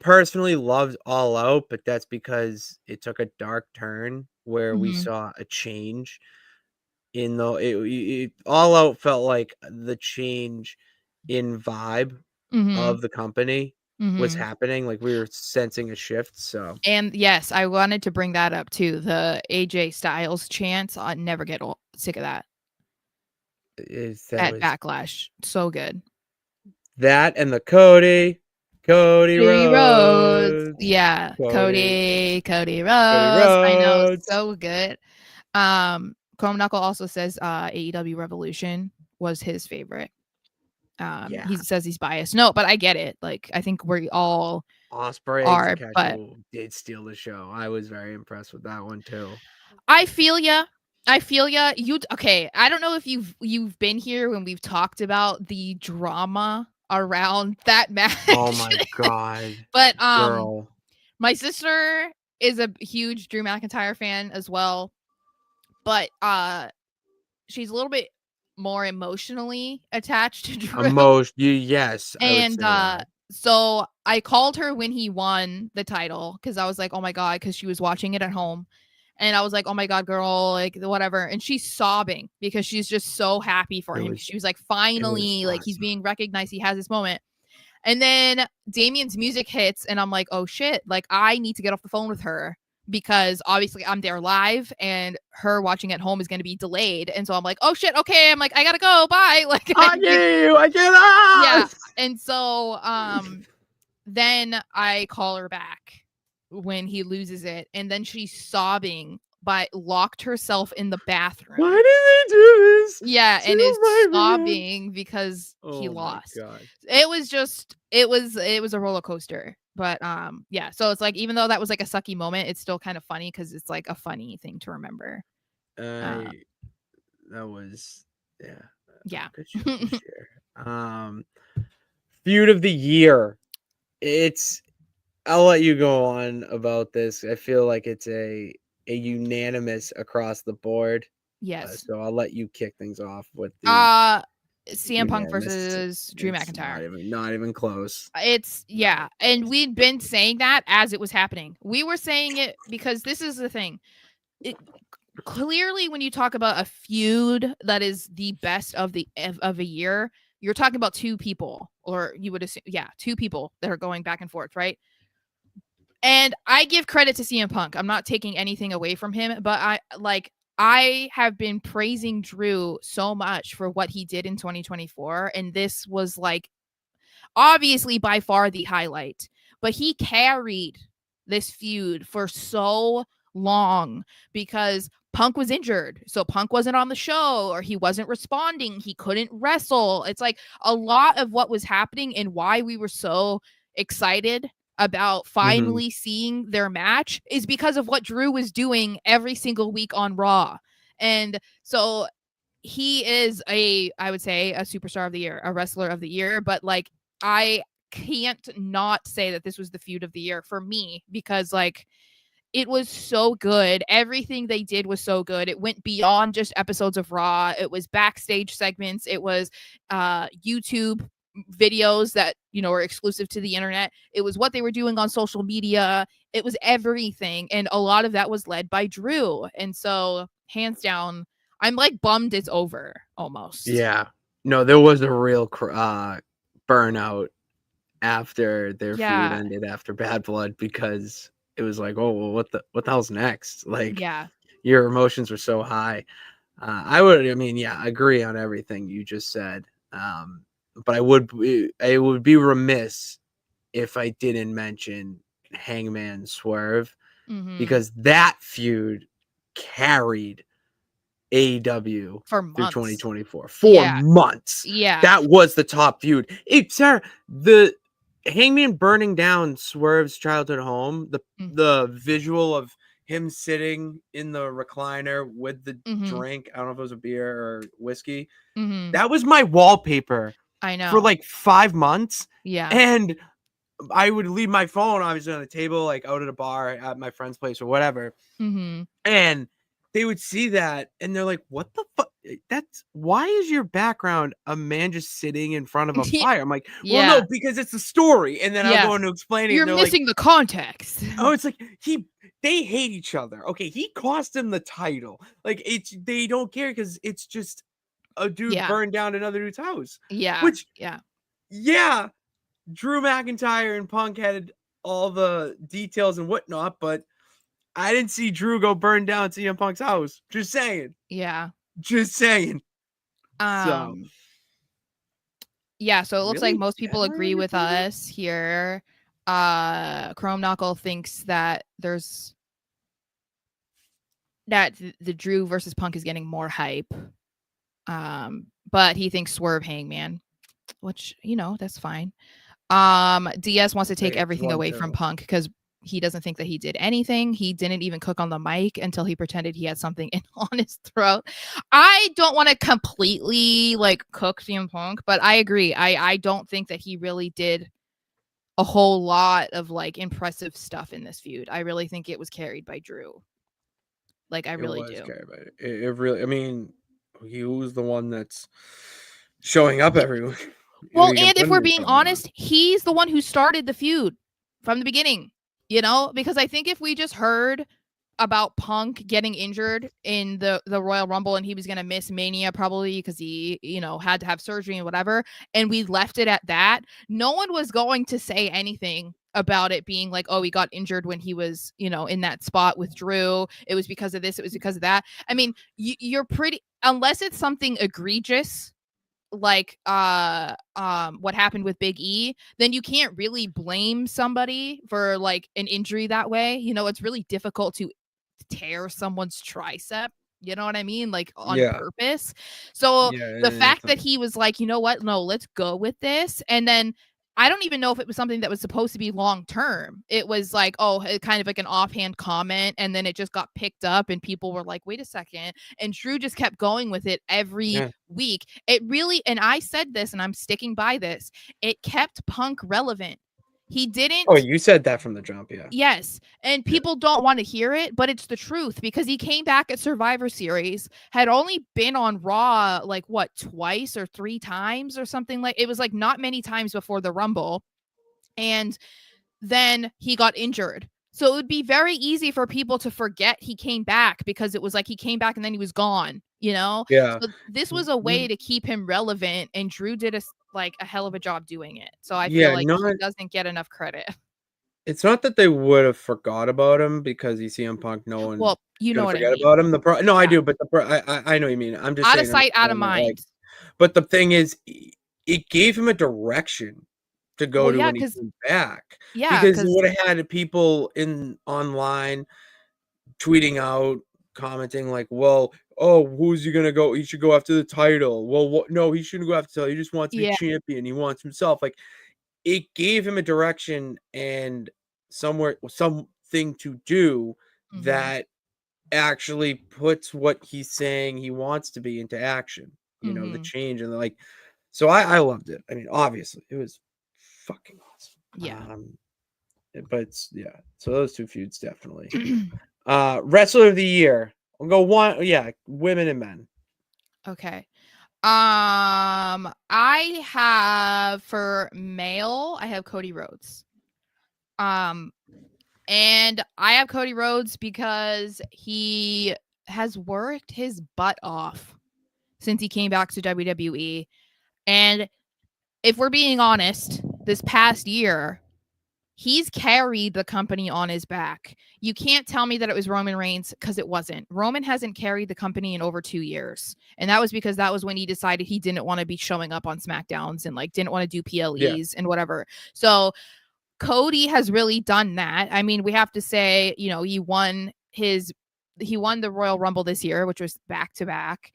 Speaker 2: personally loved All Out, but that's because it took a dark turn where we saw a change in the it All Out felt like the change in vibe of the company was happening. Like we were sensing a shift. So
Speaker 4: And yes, I wanted to bring that up too. The AJ Styles chants. I never get sick of that. At Backlash. So good.
Speaker 2: That and the Cody Rhodes.
Speaker 4: Yeah. Cody Rhodes. I know. So good. Chrome Knuckle also says AEW Revolution was his favorite. He says he's biased. No, but I get it. Like I think we all
Speaker 2: Ospreay
Speaker 4: but
Speaker 2: did steal the show. I was very impressed with that one too.
Speaker 4: I feel ya. Okay, I don't know if you've been here when we've talked about the drama around that match.
Speaker 2: Oh my god.
Speaker 4: But
Speaker 2: girl.
Speaker 4: My sister is a huge Drew McIntyre fan as well. But she's a little bit more emotionally attached to Drew.
Speaker 2: Yes.
Speaker 4: And so I called her when he won the title because I was like, oh my God, because she was watching it at home. And I was like, oh my God, girl, like whatever. And she's sobbing because she's just so happy for him. She was like, finally, like he's being recognized. He has this moment. And then Damien's music hits and I'm like, oh shit, like I need to get off the phone with her because obviously I'm there live and her watching at home is going to be delayed. And so I'm like, oh shit. Okay. I'm like, I gotta go. Bye. Like
Speaker 2: I get out.
Speaker 4: Yeah. And so, then I call her back when he loses it. And then she's sobbing, but locked herself in the bathroom.
Speaker 2: Why did they do this?
Speaker 4: Yeah. And is sobbing because he lost.
Speaker 2: God.
Speaker 4: It was a roller coaster. But yeah, so it's like even though that was like a sucky moment, it's still kind of funny because it's like a funny thing to remember.
Speaker 2: That was
Speaker 4: Yeah.
Speaker 2: Good shit. Good shit. Feud of the year. I'll let you go on about this. I feel like it's a unanimous across the board.
Speaker 4: Yes.
Speaker 2: So I'll let you kick things off with the
Speaker 4: CM Punk
Speaker 2: unanimous.
Speaker 4: versus Drew
Speaker 2: It's
Speaker 4: McIntyre.
Speaker 2: not even close.
Speaker 4: Yeah, and we'd been saying that as it was happening. We were saying it because this is the thing. Clearly, when you talk about a feud that is the best of a year, you're talking about two people, or you would assume, two people that are going back and forth, right? And I give credit to CM Punk. I'm not taking anything away from him, but I have been praising Drew so much for what he did in 2024, and this was like obviously by far the highlight. But he carried this feud for so long because Punk was injured. So Punk wasn't on the show, or he wasn't responding. He couldn't wrestle. It's like a lot of what was happening and why we were so excited about finally seeing their match is because of what Drew was doing every single week on Raw. And so he is I would say a superstar of the year, a wrestler of the year, but like I can't not say that this was the feud of the year for me because like it was so good. Everything they did was so good. It went beyond just episodes of Raw. It was backstage segments. It was YouTube videos that, were exclusive to the internet. It was what they were doing on social media. It was everything. And a lot of that was led by Drew. And so hands down, I'm like bummed it's over almost.
Speaker 2: Yeah. No, there was a real burnout after their feud ended after Bad Blood because it was like, oh, well, what the hell's next? Like, your emotions were so high. I agree on everything you just said. But I would be remiss if I didn't mention Hangman Swerve because that feud carried AEW
Speaker 4: for
Speaker 2: through
Speaker 4: months.
Speaker 2: 2024 for months.
Speaker 4: Yeah,
Speaker 2: that was the top feud. Sarah, the Hangman burning down Swerve's childhood home, the visual of him sitting in the recliner with the drink, I don't know if it was a beer or whiskey, that was my wallpaper.
Speaker 4: I know.
Speaker 2: For like 5 months.
Speaker 4: Yeah.
Speaker 2: And I would leave my phone obviously on the table, like out at a bar at my friend's place or whatever. And they would see that and they're like, what the fuck? Why is your background a man just sitting in front of a fire? I'm like, well, no, because it's a story. And then I'll go into explaining.
Speaker 4: You're missing the context.
Speaker 2: Oh, it's like they hate each other. Okay, he cost him the title. Like they don't care because it's just a dude burned down another dude's house.
Speaker 4: Yeah.
Speaker 2: Drew McIntyre and Punk had all the details and whatnot, but I didn't see Drew go burn down CM Punk's house. Just saying.
Speaker 4: Yeah.
Speaker 2: Just saying.
Speaker 4: So it looks like most people agree with us here. Chrome Knuckle thinks that the Drew versus Punk is getting more hype. But he thinks Swerve Hangman, which, that's fine. DS wants to take everything away from Punk because he doesn't think that he did anything. He didn't even cook on the mic until he pretended he had something on his throat. I don't want to completely cook CM Punk, but I agree. I don't think that he really did a whole lot of impressive stuff in this feud. I really think it was carried by Drew. I really do.
Speaker 2: It really, I mean, he was the one that's showing up everywhere.
Speaker 4: Well, and if we're being honest, he's the one who started the feud from the beginning, because I think if we just heard about Punk getting injured in the Royal Rumble and he was going to miss Mania probably because he, had to have surgery and whatever, and we left it at that, no one was going to say anything about it being like, oh, he got injured when he was, in that spot with Drew. It was because of this. It was because of that. I mean, you're pretty, unless it's something egregious, like what happened with Big E, then you can't really blame somebody for an injury that way. It's really difficult to tear someone's tricep. You know what I mean? On purpose. So the fact that he was like, you know what? No, let's go with this. And then I don't even know if it was something that was supposed to be long term. It was like, kind of like an offhand comment, and then it just got picked up, and people were like, "Wait a second." And Drew just kept going with it every week. It really, and I said this, and I'm sticking by this. It kept Punk relevant. He didn't.
Speaker 2: Oh, you said that from the jump, yeah.
Speaker 4: Yes. And people don't want to hear it, but it's the truth because he came back at Survivor Series, had only been on Raw like what, twice or 3 times or something, like it was like not many times before the Rumble. And then he got injured. So it would be very easy for people to forget he came back because it was like he came back and then he was gone, you know?
Speaker 2: Yeah.
Speaker 4: So this was a way to keep him relevant, and Drew did a hell of a job doing it. So I feel
Speaker 2: Yeah,
Speaker 4: like
Speaker 2: no,
Speaker 4: he doesn't get enough credit.
Speaker 2: it's not that they would have forgot about him because you CM Punk, no one's
Speaker 4: Well, you know
Speaker 2: gonna
Speaker 4: what I
Speaker 2: forget
Speaker 4: mean.
Speaker 2: about him. No, I
Speaker 4: Yeah.
Speaker 2: do, but I know what you mean. I'm just
Speaker 4: Out of
Speaker 2: saying,
Speaker 4: sight, out of
Speaker 2: that, like,
Speaker 4: mind.
Speaker 2: but the thing is, it gave him a direction to go
Speaker 4: Well,
Speaker 2: to
Speaker 4: yeah,
Speaker 2: when he
Speaker 4: because
Speaker 2: came back,
Speaker 4: yeah,
Speaker 2: because it
Speaker 4: because
Speaker 2: would have had people online tweeting out, commenting like, "Well, oh, who's he gonna go? He should go after the title." Well, what? No, he shouldn't go after the title. He just wants to be
Speaker 4: yeah.
Speaker 2: champion. He wants himself. Like, it gave him a direction and something to do
Speaker 4: Mhm.
Speaker 2: that actually puts what he's saying he wants to be into action. You know, the
Speaker 4: Mhm.
Speaker 2: change and like. So I loved it. I mean, obviously, it was fucking
Speaker 4: Yeah.
Speaker 2: awesome. But yeah. So those two feuds definitely. Wrestler of the year. I'll go one. Yeah, women and men.
Speaker 4: Okay. I have for male, I have Cody Rhodes. Um, and I have Cody Rhodes because he has worked his butt off since he came back to WWE. And if we're being honest, this past year, he's carried the company on his back. You can't tell me that it was Roman Reigns because it wasn't. Roman hasn't carried the company in over 2 years. And that was because that was when he decided he didn't want to be showing up on SmackDowns and like didn't want to do
Speaker 2: Yeah.
Speaker 4: PLEs and whatever. So Cody has really done that. I mean, we have to say, you know, he won the Royal Rumble this year, which was back to back.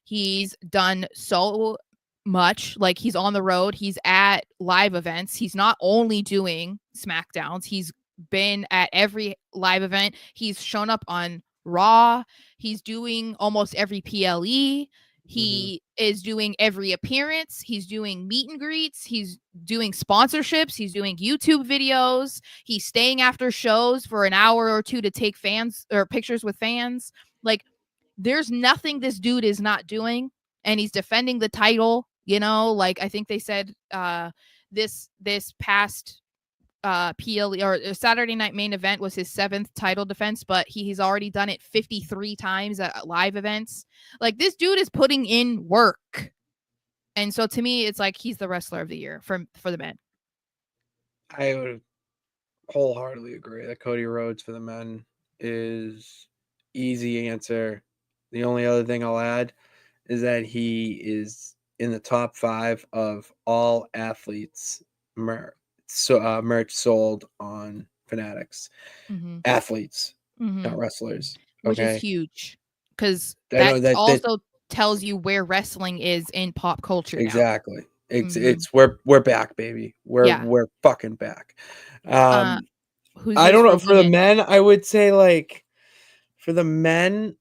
Speaker 4: He's done so much. Like he's on the road, he's at live events. He's not only doing SmackDowns, he's been at every live event. He's shown up on Raw. He's doing almost every PLE. He is doing every appearance. He's doing meet and greets. He's doing sponsorships. He's doing YouTube videos. He's staying after shows for an hour or two to take fans or pictures with fans. Like, there's nothing this dude is not doing. And he's defending the title, you know, like I think they said this past PLE or Saturday Night Main Event was his 7th title defense, but he's already done it 53 times at live events. Like this dude is putting in work. And so to me, it's like he's the wrestler of the year for the men.
Speaker 2: I would wholeheartedly agree that Cody Rhodes for the men is easy answer. The only other thing I'll add is that he is in the top 5 of all athletes merch sold on Fanatics.
Speaker 4: Mm-hmm.
Speaker 2: Athletes,
Speaker 4: Mm-hmm.
Speaker 2: not wrestlers.
Speaker 4: Which is
Speaker 2: Okay,
Speaker 4: huge because
Speaker 2: I
Speaker 4: that
Speaker 2: know that
Speaker 4: also tells you where wrestling is in pop culture.
Speaker 2: exactly.
Speaker 4: Now.
Speaker 2: It's we're back, baby. We're fucking back.
Speaker 4: Who's
Speaker 2: I
Speaker 4: yours
Speaker 2: don't
Speaker 4: for
Speaker 2: know. For the
Speaker 4: women?
Speaker 2: men, I would say like for the men,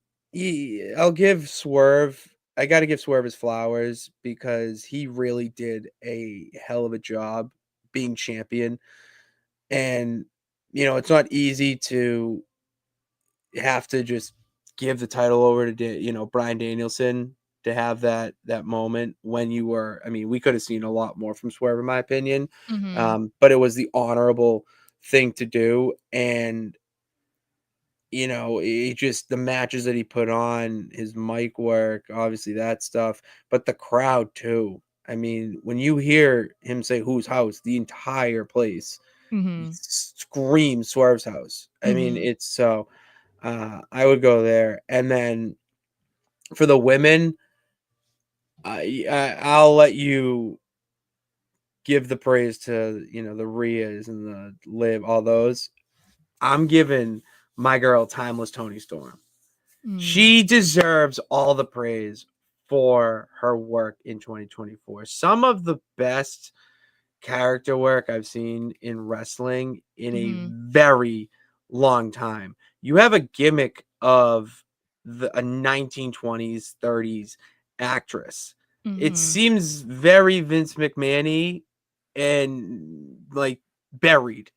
Speaker 2: I'll give Swerve. I got to give Swerve his flowers because he really did a hell of a job being champion. And, it's not easy to have to just give the title over to, Bryan Danielson to have that moment when you were, I mean, we could have seen a lot more from Swerve, in my opinion.
Speaker 4: Mm-hmm.
Speaker 2: But it was the honorable thing to do. And, it just the matches that he put on, his mic work, obviously that stuff, but the crowd too. I mean, when you hear him say whose house, the entire place
Speaker 4: Mm-hmm.
Speaker 2: screams Swerve's house. I mean,
Speaker 4: Mm-hmm.
Speaker 2: it's so I would go there. And then for the women, I'll let you give the praise to, the Rheas and the Liv, all those. I'm giving my girl Timeless Tony Storm. She deserves all the praise for her work in 2024. Some of the best character work I've seen in wrestling in a
Speaker 4: Mhm.
Speaker 2: very long time. You have a gimmick of a 1920s, 30s actress. It
Speaker 4: Mhm.
Speaker 2: seems very Vince McMahon-y and like buried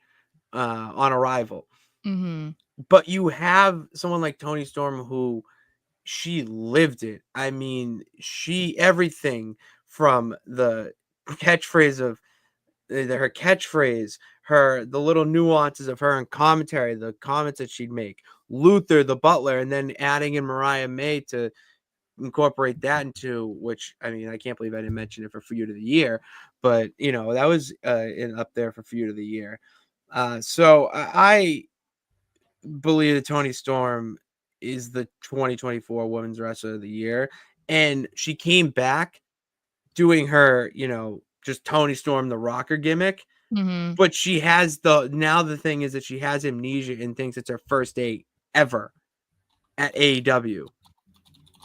Speaker 2: on arrival.
Speaker 4: Mhm.
Speaker 2: But you have someone like Toni Storm who she lived it. I mean, she everything from the catchphrase of her catchphrase, the little nuances of her in commentary, the comments that she'd make, Luther, the butler, and then adding in Mariah May to incorporate that into which I mean, I can't believe I didn't mention it for Feud of the Year, but you know, that was up there for Feud of the Year. So I believe that Toni Storm is the 2024 Women's Wrestler of the Year, and she came back doing her, you know, just Toni Storm the Rocker gimmick.
Speaker 4: Mhm.
Speaker 2: But she has the thing is that she has amnesia and thinks it's her first date ever at AEW.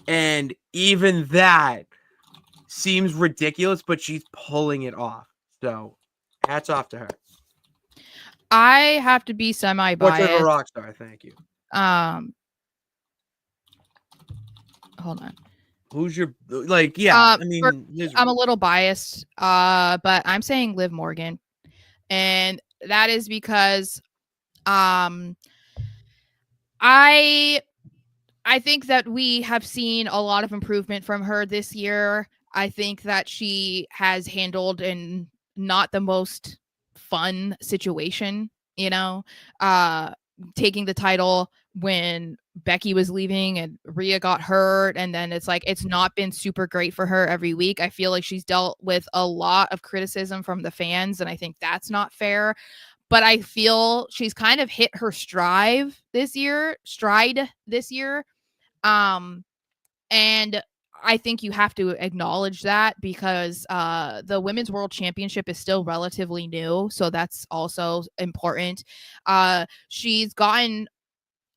Speaker 2: And even that seems ridiculous, but she's pulling it off. So hats off to her.
Speaker 4: I have to be
Speaker 2: Portrait of a
Speaker 4: semi-biased.
Speaker 2: rock star, thank you.
Speaker 4: Hold on.
Speaker 2: Who's your I mean
Speaker 4: I'm a little biased, but I'm saying Liv Morgan, and that is because I think that we have seen a lot of improvement from her this year. I think that she has handled in not the most fun situation, you know, taking the title when Becky was leaving and Rhea got hurt. And then it's like, it's not been super great for her every week. I feel like she's dealt with a lot of criticism from the fans. And I think that's not fair. But I feel she's kind of hit her stride this year. And I think you have to acknowledge that because the Women's World Championship is still relatively new. So that's also important. She's gotten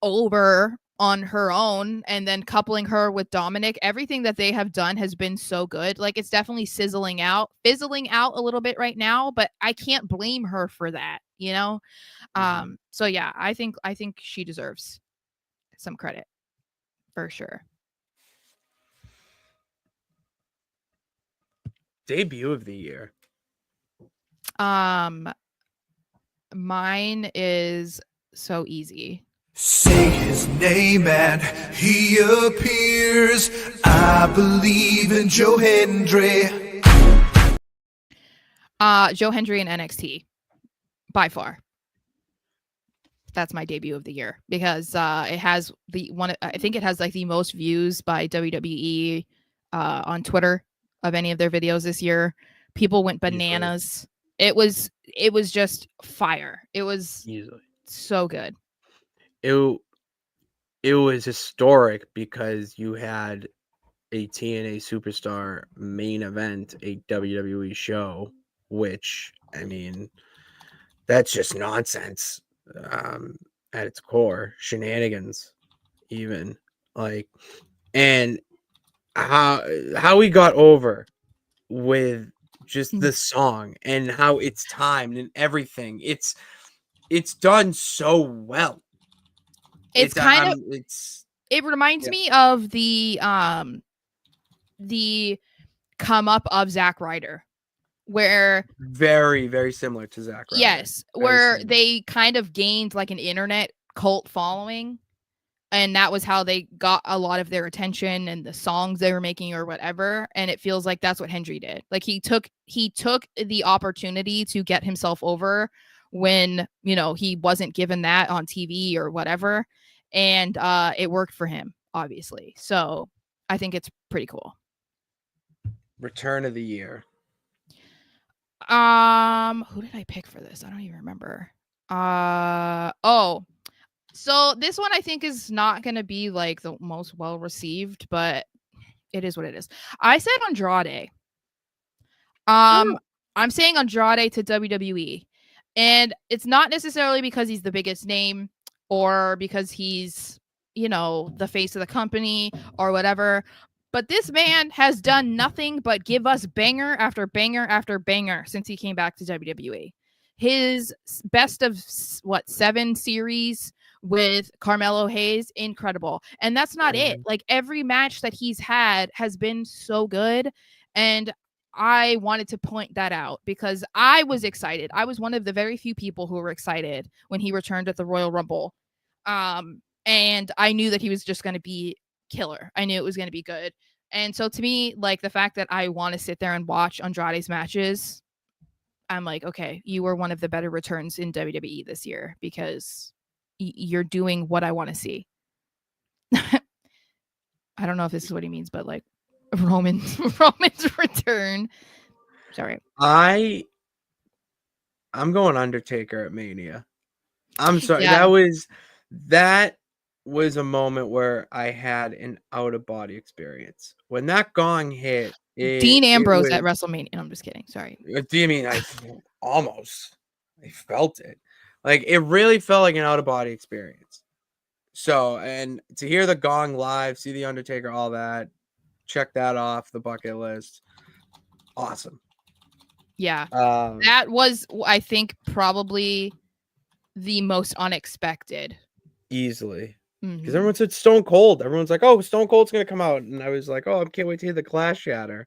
Speaker 4: over on her own, and then coupling her with Dominic, everything that they have done has been so good. Like, it's definitely fizzling out a little bit right now, but I can't blame her for that, you know? So yeah, I think she deserves some credit for sure.
Speaker 2: debut of the year.
Speaker 4: Mine is so easy.
Speaker 1: Say his name and he appears. I believe in Joe Hendry.
Speaker 4: Joe Hendry in NXT, by far. That's my debut of the year because it has I think it has like the most views by WWE on Twitter of any of their videos this year. People went bananas. It was just fire. It was
Speaker 2: Easily.
Speaker 4: so good.
Speaker 2: It was historic because you had a TNA superstar main event a WWE show, which I mean, that's just nonsense at its core, shenanigans, even like, and how we got over with just the song and how it's timed and everything. It's done so well.
Speaker 4: It's kind of
Speaker 2: it's
Speaker 4: it reminds me of the come up of Zack Ryder, where
Speaker 2: very, very similar to Zack Ryder.
Speaker 4: yes, where they kind of gained like an internet cult following, and that was how they got a lot of their attention and the songs they were making or whatever. And it feels like that's what Hendry did. Like he took the opportunity to get himself over when, you know, he wasn't given that on TV or whatever, and it worked for him, obviously. So I think it's pretty cool.
Speaker 2: Return of the year.
Speaker 4: Who did I pick for this? I don't even remember. So this one I think is not going to be like the most well received, but it is what it is. I said Andrade. I'm saying Andrade to WWE. And it's not necessarily because he's the biggest name or because he's, you know, the face of the company or whatever, But this man has done nothing but give us banger after banger after banger since he came back to WWE. His best of 7 series with Carmelo Hayes, incredible. And that's not it. Like every match that he's had has been so good. And I wanted to point that out because I was excited. I was one of the very few people who were excited when he returned at the Royal Rumble. And I knew that he was just going to be killer. I knew it was going to be good. And so to me, like the fact that I want to sit there and watch Andrade's matches, I'm like, okay, you were one of the better returns in WWE this year because you're doing what I want to see. I don't know if this is what he means, but like Roman's return. Sorry.
Speaker 2: I'm going Undertaker at Mania. I'm sorry.
Speaker 4: Yeah.
Speaker 2: That was a moment where I had an out of body experience. When that gong hit,
Speaker 4: Dean Ambrose at WrestleMania. I'm just kidding. Sorry.
Speaker 2: Do you mean I felt it? Like it really felt like an out of body experience. So, and to hear the gong live, see the Undertaker, all that, check that off the bucket list. Awesome.
Speaker 4: Yeah. That was, I think, probably the most unexpected.
Speaker 2: Easily. Because everyone said Stone Cold. Everyone's like, oh, Stone Cold's going to come out. And I was like, oh, I can't wait to hear the glass shatter.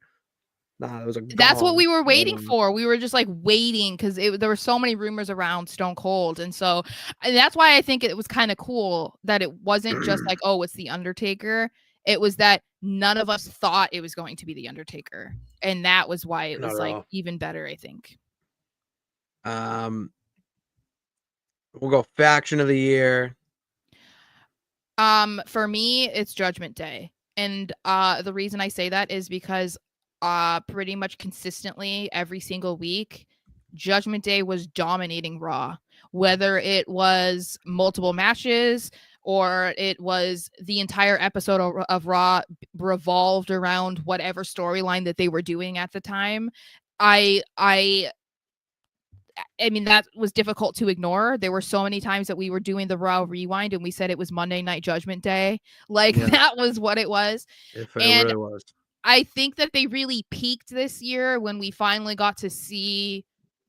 Speaker 2: Nah, it was a gong.
Speaker 4: That's what we were waiting for. We were just like waiting because there were so many rumors around Stone Cold. And so that's why I think it was kind of cool that it wasn't just like, oh, it's The Undertaker. It was that none of us thought it was going to be The Undertaker. And that was why it was like even better, I think.
Speaker 2: We'll go faction of the year.
Speaker 4: For me, it's Judgment Day. And the reason I say that is because pretty much consistently every single week, Judgment Day was dominating Raw, whether it was multiple matches or it was the entire episode of Raw revolved around whatever storyline that they were doing at the time. I mean, that was difficult to ignore. There were so many times that we were doing the Raw Rewind and we said it was Monday Night Judgment Day. Like that was what it was.
Speaker 2: It really was.
Speaker 4: I think that they really peaked this year when we finally got to see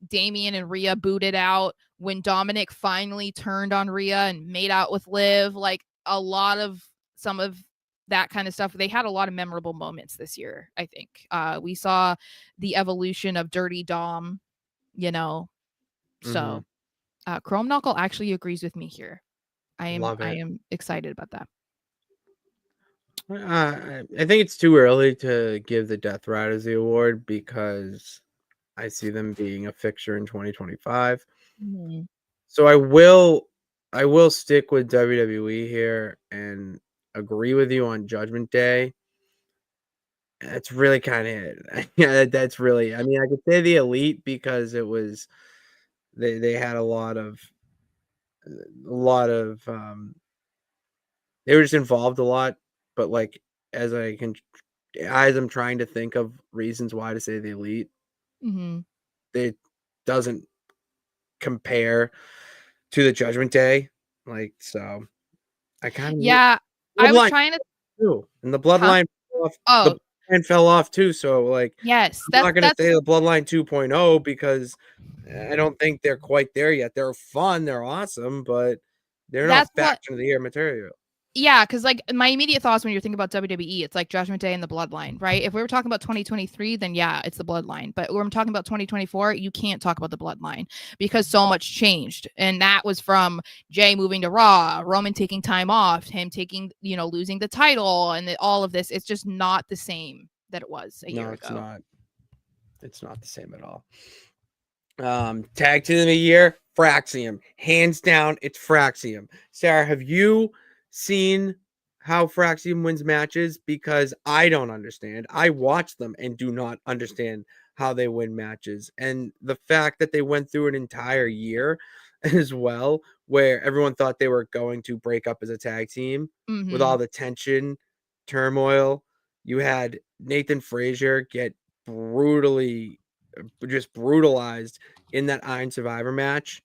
Speaker 4: Damian and Rhea booted out, when Dominic finally turned on Rhea and made out with Liv. Like a lot of some of that kind of stuff. They had a lot of memorable moments this year, I think. We saw the evolution of Dirty Dom, you know. So Chrome Knuckle actually agrees with me here. I am excited about that.
Speaker 2: I think it's too early to give the Death Riders the award because I see them being a fixture in 2025. So I will stick with WWE here and agree with you on Judgment Day. That's really kind of it. Yeah, that's really. I mean, I could say the Elite because it was they had a lot of they were just involved a lot, but like as I'm trying to think of reasons why to say the Elite, it doesn't compare to the Judgment Day. Like, so I kind of
Speaker 4: I was trying to
Speaker 2: too, and the Bloodline fell off too. So like,
Speaker 4: yes,
Speaker 2: I'm not gonna say the Bloodline 2.0 because I don't think they're quite there yet. They're fun, they're awesome, but they're not faction of the year material.
Speaker 4: Yeah, because like my immediate thoughts when you're thinking about WWE, it's like Judgment Day and the Bloodline, right? If we were talking about 2023, then yeah, it's the Bloodline. But when I'm talking about 2024, you can't talk about the Bloodline because so much changed. And that was from Jay moving to Raw, Roman taking time off, him taking, losing the title, and all of this. It's just not the same that it was a year ago.
Speaker 2: It's not. It's not the same at all. Tag team of the year, Fraxium. Hands down, it's Fraxium. Sarah, have you seen how Fraxium wins matches? Because I don't understand. I watch them and do not understand how they win matches. And the fact that they went through an entire year as well, where everyone thought they were going to break up as a tag team with all the tension, turmoil. You had Nathan Frazier get brutalized in that Iron Survivor match.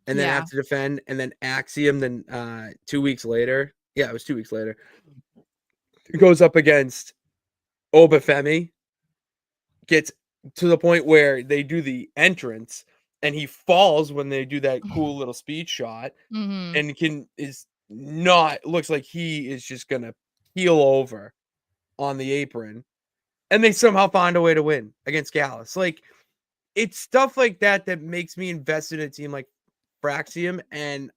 Speaker 2: And then have to defend, and then Axiom, then 2 weeks later. Yeah, it was 2 weeks later. It goes up against Obafemi gets to the point where they do the entrance and he falls when they do that cool little speed shot
Speaker 4: Mm-hmm.
Speaker 2: and looks like he is just gonna keel over on the apron, and they somehow find a way to win against Gallus. Like, it's stuff like that that makes me invested in a team like Fraxium, and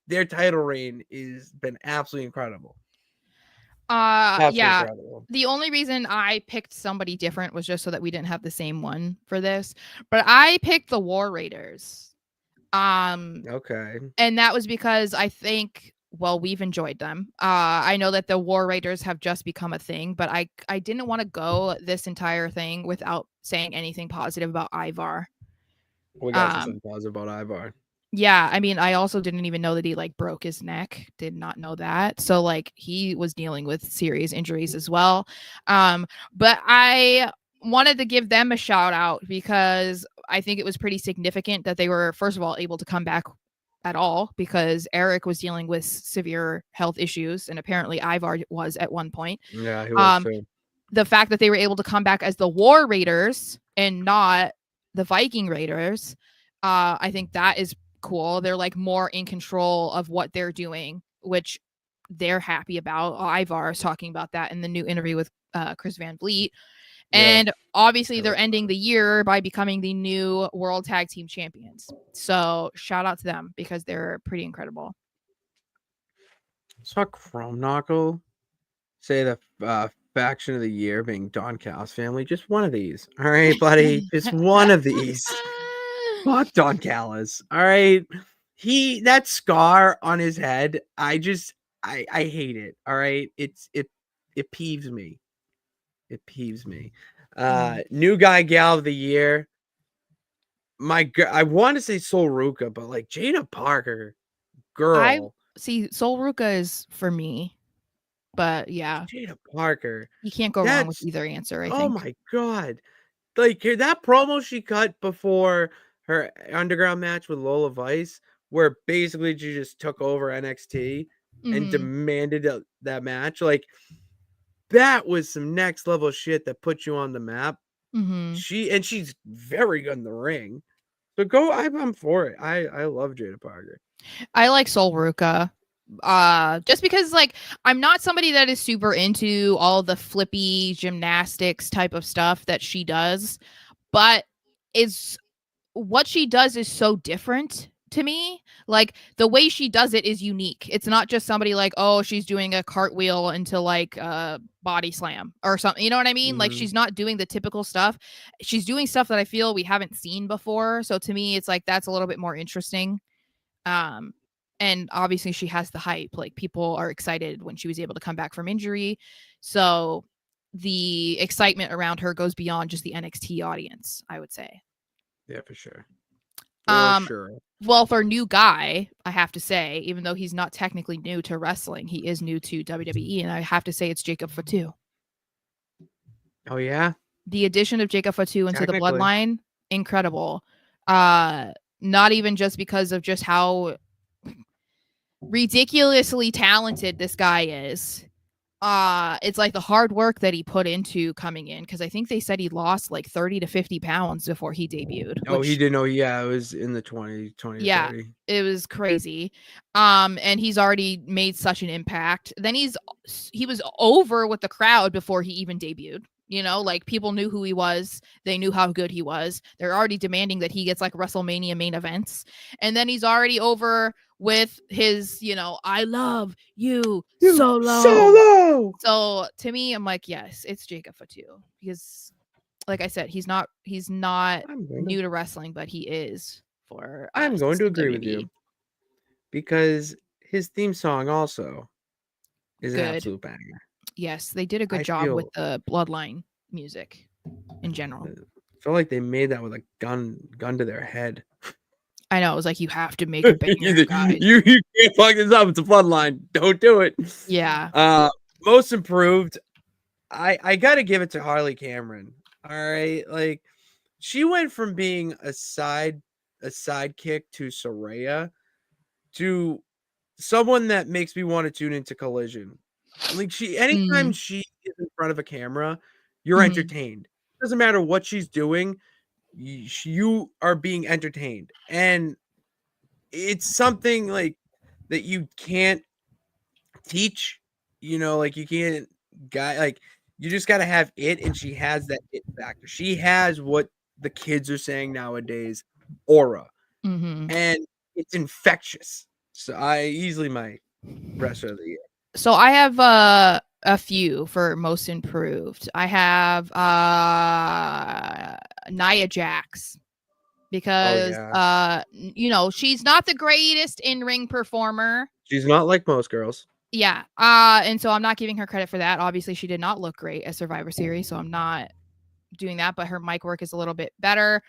Speaker 2: their title reign has been absolutely incredible. Absolutely
Speaker 4: Yeah.
Speaker 2: incredible.
Speaker 4: The only reason I picked somebody different was just so that we didn't have the same one for this. But I picked the War Raiders.
Speaker 2: Okay.
Speaker 4: And that was because I think, well, we've enjoyed them. I know that the War Raiders have just become a thing, but I didn't want to go this entire thing without saying anything positive about Ivar.
Speaker 2: We got to say
Speaker 4: Um,
Speaker 2: something positive about Ivar.
Speaker 4: yeah, I mean, I also didn't even know that he like broke his neck. Did not know that. So like he was dealing with serious injuries as well. But I wanted to give them a shout out because I think it was pretty significant that they were first of all able to come back at all because Eric was dealing with severe health issues and apparently Ivar was at one point.
Speaker 2: Yeah, he was too.
Speaker 4: The fact that they were able to come back as the War Raiders and not the Viking Raiders, I think that is cool. They're like more in control of what they're doing, which they're happy about. Ivar is talking about that in the new interview with Chris Van Vliet. And obviously, they're ending the year by becoming the new World Tag Team Champions. So shout out to them because they're pretty incredible.
Speaker 2: Saw Chrome Knuckle say the faction of the year being Don Callis family. Just one of these. All right, buddy. Just one of these. Fuck Don Callis. All right. That scar on his head, I hate it. All right. It peeves me. It peeves me. New guy gal of the year. I want to say Sol Ruka, but like Jada Parker,
Speaker 4: I
Speaker 2: girl.
Speaker 4: see Sol Ruka is for me, but yeah,
Speaker 2: Jada Parker.
Speaker 4: you can't go wrong with either answer, I
Speaker 2: Oh
Speaker 4: think.
Speaker 2: my god. Like that promo she cut before her underground match with Lola Vice, where basically she just took over NXT and demanded that match. Like that was some next level shit that put you on the map. She's very good in the ring. So I'm for it. I love Jada Parker.
Speaker 4: I like Sol Ruka. Just because like I'm not somebody that is super into all the flippy gymnastics type of stuff that she does, but is what she does is so different to me. Like the way she does it is unique. It's not just somebody like, oh, she's doing a cartwheel into like a body slam or something. You know what I mean? Like she's not doing the typical stuff. She's doing stuff that I feel we haven't seen before. So to me, it's like that's a little bit more interesting. And obviously she has the hype. Like people are excited when she was able to come back from injury. So the excitement around her goes beyond just the NXT audience, I would say.
Speaker 2: Yeah, for sure.
Speaker 4: Sure. Well, for new guy, I have to say, even though he's not technically new to wrestling, he is new to WWE, and I have to say it's Jacob Fatu.
Speaker 2: Oh yeah.
Speaker 4: The addition of Jacob Fatu into the bloodline, incredible. Not even just because of just how ridiculously talented this guy is. It's like the hard work that he put into coming in, because I think they said he lost like 30 to 50 pounds before he debuted.
Speaker 2: Oh, he didn't know. Yeah, it was in the 20
Speaker 4: yeah,
Speaker 2: 30.
Speaker 4: It was crazy. And he's already made such an impact. Then he was over with the crowd before he even debuted. You know, like people knew who he was. They knew how good he was. They're already demanding that he gets like WrestleMania main events. And then he's already over with his, I love you solo. So to me, I'm like, yes, it's Jacob Fatu. Because like I said, he's not new to wrestling, but he is for
Speaker 2: I'm going to agree
Speaker 4: WWE.
Speaker 2: with you. Because his theme song also is an absolute banger.
Speaker 4: Yes, they did a good job with the bloodline music in general.
Speaker 2: I feel like they made that with a gun to their head.
Speaker 4: I know. It was like, you have to make a banger, guys.
Speaker 2: You can't fuck this up. It's a bloodline. Don't do it.
Speaker 4: Yeah.
Speaker 2: Most improved. I gotta give it to Harley Cameron. All right. Like she went from being a sidekick to Saraya to someone that makes me want to tune into Collision. Like anytime she is in front of a camera, you're
Speaker 4: Mhm.
Speaker 2: entertained. Doesn't matter what she's doing, you are being entertained, and it's something like that you can't teach. Like you can't like you just got to have it, and she has that it factor. She has what the kids are saying nowadays, aura,
Speaker 4: Mhm.
Speaker 2: and it's infectious. So I easily my wrestler of the year.
Speaker 4: So I have a few for most improved. I have Nia Jax because
Speaker 2: yeah.
Speaker 4: she's not the greatest in-ring performer.
Speaker 2: She's not like most girls.
Speaker 4: Yeah. And so I'm not giving her credit for that. Obviously, she did not look great at Survivor Series, so I'm not doing that, but her mic work is a little bit better.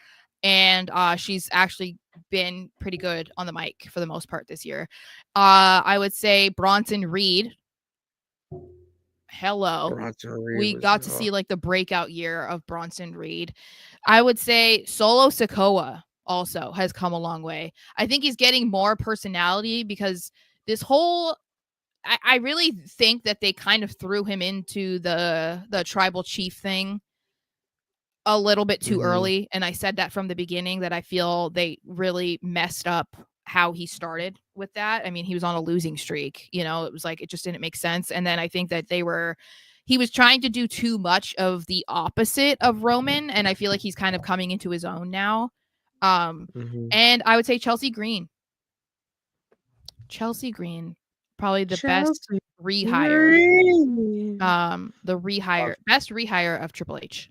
Speaker 4: And she's actually been pretty good on the mic for the most part this year. I would say Bronson Reed. Hello.
Speaker 2: Bronson Reed
Speaker 4: We
Speaker 2: was-
Speaker 4: got to see like the breakout year of Bronson Reed. I would say Solo Sikoa also has come a long way. I think he's getting more personality because this whole I really think that they kind of threw him into the tribal chief thing a little bit too
Speaker 2: Mhm.
Speaker 4: early. And I said that from the beginning that I feel they really messed up how he started with that. I mean, he was on a losing streak, it was like it just didn't make sense. And then I think that he was trying to do too much of the opposite of Roman, and I feel like he's kind of coming into his own now.
Speaker 2: Mhm.
Speaker 4: And I would say Chelsea Green. Probably the best
Speaker 2: Chelsea
Speaker 4: rehire.
Speaker 2: Green.
Speaker 4: Best rehire of Triple H.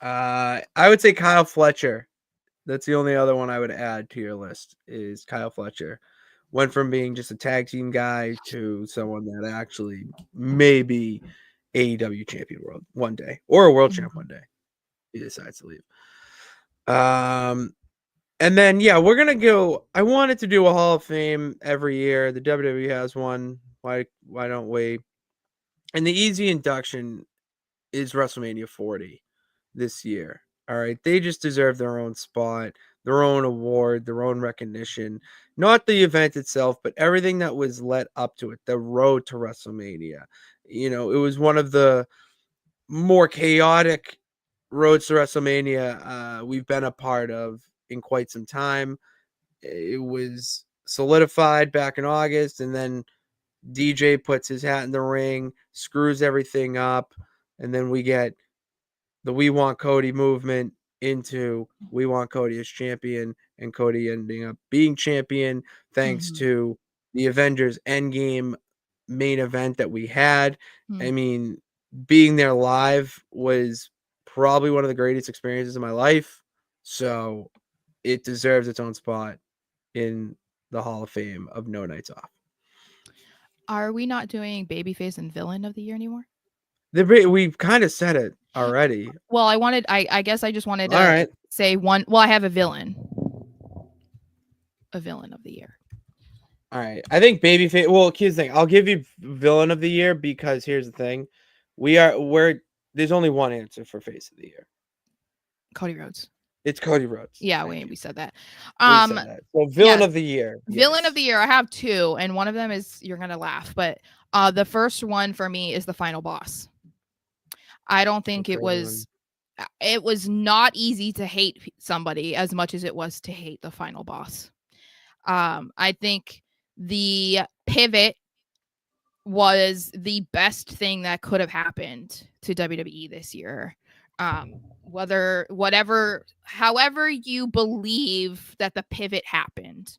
Speaker 2: I would say Kyle Fletcher. That's the only other one I would add to your list is Kyle Fletcher. Went from being just a tag team guy to someone that actually may be AEW champion world one day or a world champ one day. He decides to leave. And then we're gonna go. I wanted to do a Hall of Fame every year. The WWE has one. Why don't we? And the easy induction is WrestleMania 40 this year. All right. They just deserve their own spot, their own award, their own recognition. Not the event itself, but everything that was led up to it, the road to WrestleMania. It was one of the more chaotic roads to WrestleMania we've been a part of in quite some time. It was solidified back in August, and then DJ puts his hat in the ring, screws everything up, and then we get the We Want Cody movement into We Want Cody as champion, and Cody ending up being champion thanks to the Avengers Endgame main event that we had. I mean, being there live was probably one of the greatest experiences of my life. So it deserves its own spot in the Hall of Fame of No Nights Off.
Speaker 4: Are we not doing babyface and villain of the year anymore?
Speaker 2: We've kind of said it already.
Speaker 4: Well, I guess I just wanted to
Speaker 2: All right.
Speaker 4: say one. Well, I have a villain of the year.
Speaker 2: All right. I think babyface. Well, here's the thing. I'll give you villain of the year because here's the thing. There's only one answer for face of the year.
Speaker 4: Cody Rhodes.
Speaker 2: It's Cody Rhodes.
Speaker 4: Yeah, we said that.
Speaker 2: We said that. So villain of the year.
Speaker 4: Villain of the year. I have two, and one of them is you're gonna laugh, but the first one for me is the final boss. I don't think it was not easy to hate somebody as much as it was to hate the final boss. I think the pivot was the best thing that could have happened to WWE this year. However you believe that the pivot happened,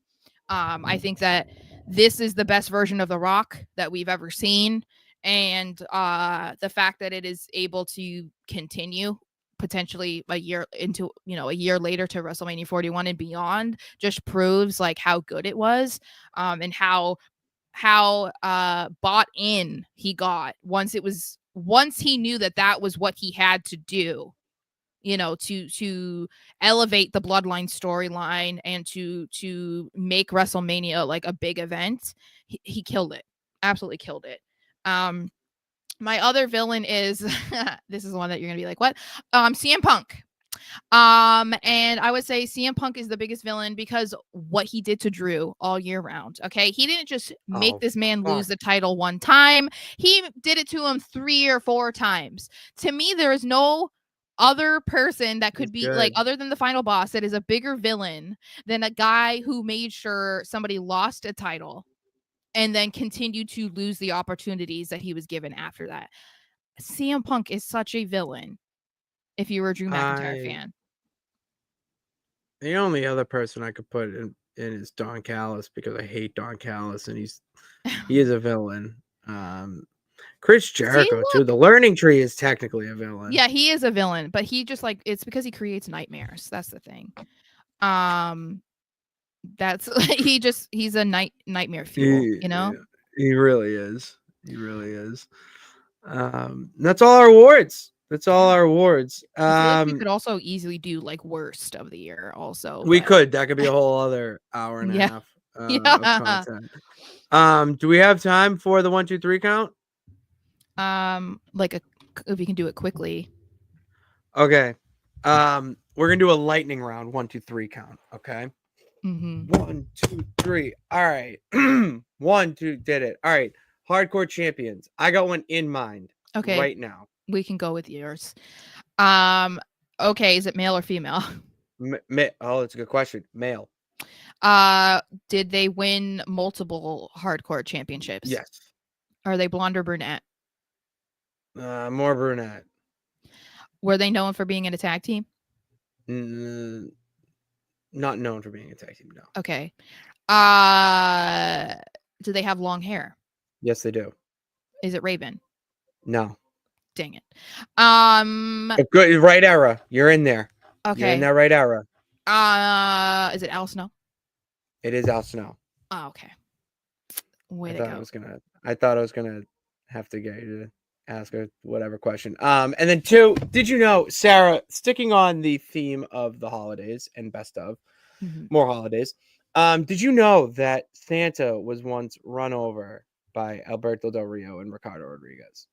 Speaker 4: I think that this is the best version of The Rock that we've ever seen. And the fact that it is able to continue potentially a year later to WrestleMania 41 and beyond just proves like how good it was, and how bought in he got once he knew that was what he had to do, to elevate the Bloodline storyline and to make WrestleMania like a big event. He killed it. Absolutely killed it. My other villain is this is one that you're gonna be like, what? CM Punk. And I would say CM Punk is the biggest villain because what he did to Drew all year round. Okay. He didn't just make
Speaker 2: Oh,
Speaker 4: this man lose
Speaker 2: fuck.
Speaker 4: the title one time. He did it to him 3 or 4 times. To me, there is no other person that could
Speaker 2: He's
Speaker 4: be like,
Speaker 2: good.
Speaker 4: other than the final boss, that is a bigger villain than a guy who made sure somebody lost a title and then continued to lose the opportunities that he was given after that. CM Punk is such a villain if you were a Drew McIntyre fan.
Speaker 2: The only other person I could put in is Don Callis because I hate Don Callis and he is a villain. Chris Jericho too.
Speaker 4: look.
Speaker 2: The Learning Tree is technically a villain.
Speaker 4: Yeah, he is a villain, but he just like it's because he creates nightmares. That's the thing. That's he's a nightmare fuel, you know?
Speaker 2: He really is. He really is. That's all our awards. That's all our awards.
Speaker 4: I feel like we could also easily do like worst of the year also.
Speaker 2: We
Speaker 4: but-
Speaker 2: could. That could be a whole other hour and a
Speaker 4: Yeah.
Speaker 2: half
Speaker 4: Yeah.
Speaker 2: of content. Do we have time for the 1, 2, 3 count?
Speaker 4: Like if we can do it quickly.
Speaker 2: Okay. We're gonna do a lightning round 1, 2, 3 count. Okay.
Speaker 4: Mm-hmm.
Speaker 2: 1, 2, 3. All right. 1, 2. Did it. All right. Hardcore champions. I got one in mind.
Speaker 4: Okay.
Speaker 2: Right now.
Speaker 4: We can go with yours. Okay. Is it male or female?
Speaker 2: Oh, that's a good question. Male.
Speaker 4: Did they win multiple hardcore championships?
Speaker 2: Yes.
Speaker 4: Are they blonde or brunette?
Speaker 2: More brunette.
Speaker 4: Were they known for being in a tag team?
Speaker 2: Not known for being a tag team, no.
Speaker 4: Okay. Do they have long hair?
Speaker 2: Yes, they do.
Speaker 4: Is it Raven?
Speaker 2: No.
Speaker 4: Dang it.
Speaker 2: Good, right era. You're in there.
Speaker 4: Okay.
Speaker 2: You're in that right era.
Speaker 4: Is it Al Snow?
Speaker 2: It is Al Snow.
Speaker 4: Oh, okay. Way
Speaker 2: I
Speaker 4: to
Speaker 2: thought
Speaker 4: go.
Speaker 2: I was gonna have to get you to ask her whatever question. And then 2, did you know, Sarah, sticking on the theme of the holidays and best of more holidays, did you know that Santa was once run over by Alberto Del Rio and Ricardo Rodriguez?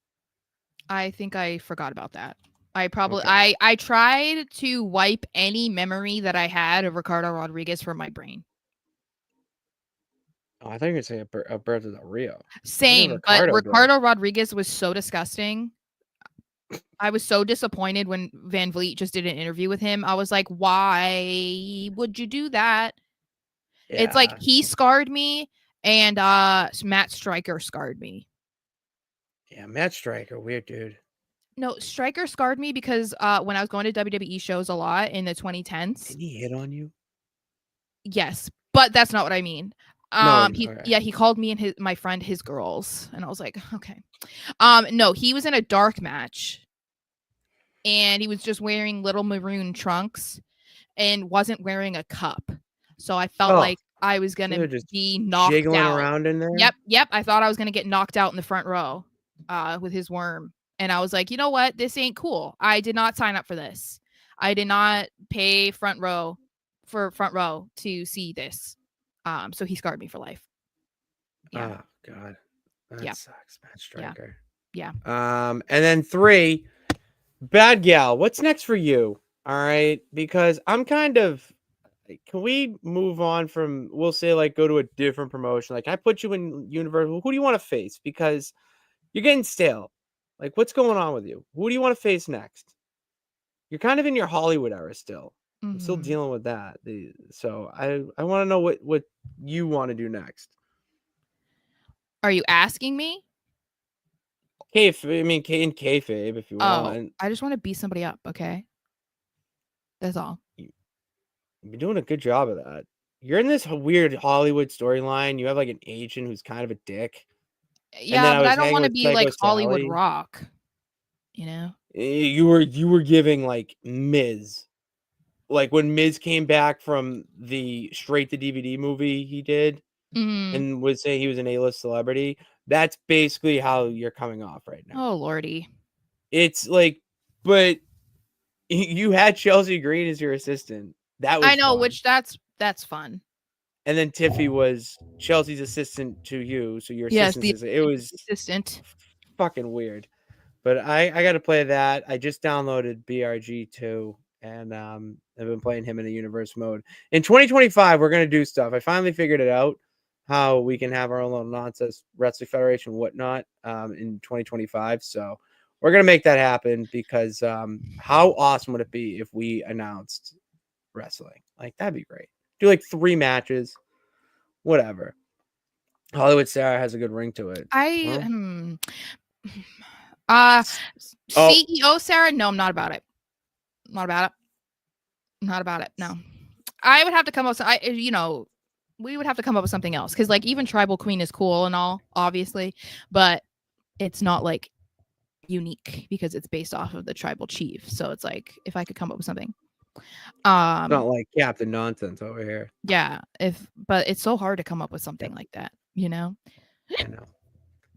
Speaker 4: I think I forgot about that. I probably
Speaker 2: Okay.
Speaker 4: I tried to wipe any memory that I had of Ricardo Rodriguez from my brain.
Speaker 2: Oh, I thought you were going to say Alberto Del Rio.
Speaker 4: Same, but
Speaker 2: Ricardo
Speaker 4: Ricardo Rodriguez was so disgusting. I was so disappointed when Van Vliet just did an interview with him. I was like, why would you do that?
Speaker 2: Yeah.
Speaker 4: It's like he scarred me and Matt Stryker scarred me.
Speaker 2: Yeah, Matt Stryker, weird dude.
Speaker 4: No, Stryker scarred me because when I was going to WWE shows a lot in the 2010s.
Speaker 2: Did he hit on you?
Speaker 4: Yes, but that's not what I mean. He called me and my friend his girls, and I was like, okay. No, he was in a dark match, and he was just wearing little maroon trunks, and wasn't wearing a cup. So I felt like I was gonna be knocked
Speaker 2: jiggling
Speaker 4: out.
Speaker 2: around in there.
Speaker 4: Yep. I thought I was gonna get knocked out in the front row, with his worm, and I was like, you know what? This ain't cool. I did not sign up for this. I did not pay front row to see this. So he scarred me for life. Yeah.
Speaker 2: Oh God, that sucks, Matt Stryker.
Speaker 4: Yeah.
Speaker 2: And then 3, Bad Gal. What's next for you? All right, because I'm kind of. Can we move on from? We'll say like go to a different promotion. Like I put you in Universal. Who do you want to face? Because you're getting stale. Like what's going on with you? Who do you want to face next? You're kind of in your Hollywood era still. I'm still dealing with that. So I want to know what you want to do next.
Speaker 4: Are you asking me?
Speaker 2: In kayfabe, if you want.
Speaker 4: I just want to beat somebody up. Okay, that's all.
Speaker 2: You're doing a good job of that. You're in this weird Hollywood storyline. You have like an agent who's kind of a dick.
Speaker 4: Yeah, but I don't want to be like Hollywood Rock. You know.
Speaker 2: You were giving like Miz. Like when Miz came back from the straight to DVD movie he did and was saying he was an A-list celebrity, that's basically how you're coming off right now.
Speaker 4: Oh lordy.
Speaker 2: It's like, but you had Chelsea Green as your assistant. That was
Speaker 4: I know,
Speaker 2: fun.
Speaker 4: which that's fun.
Speaker 2: And then Tiffy was Chelsea's assistant to you, so your assistant. It was
Speaker 4: assistant.
Speaker 2: Fucking weird. But I got to play that. I just downloaded BRG 2, and I've been playing him in a universe mode. In 2025, we're gonna do stuff. I finally figured it out how we can have our own little nonsense wrestling federation, whatnot, in 2025. So we're gonna make that happen because how awesome would it be if we announced wrestling? Like that'd be great. Do like 3 matches, whatever. Hollywood Sarah has a good ring to it. Oh.
Speaker 4: CEO Sarah, no, I'm not about it. Not about it. No, I would have to come up. We would have to come up with something else because, like, even Tribal Queen is cool and all, obviously, but it's not like unique because it's based off of the Tribal Chief. So it's like if I could come up with something.
Speaker 2: Not like Captain Nonsense over here.
Speaker 4: Yeah, but it's so hard to come up with something like that, you know.
Speaker 2: I know.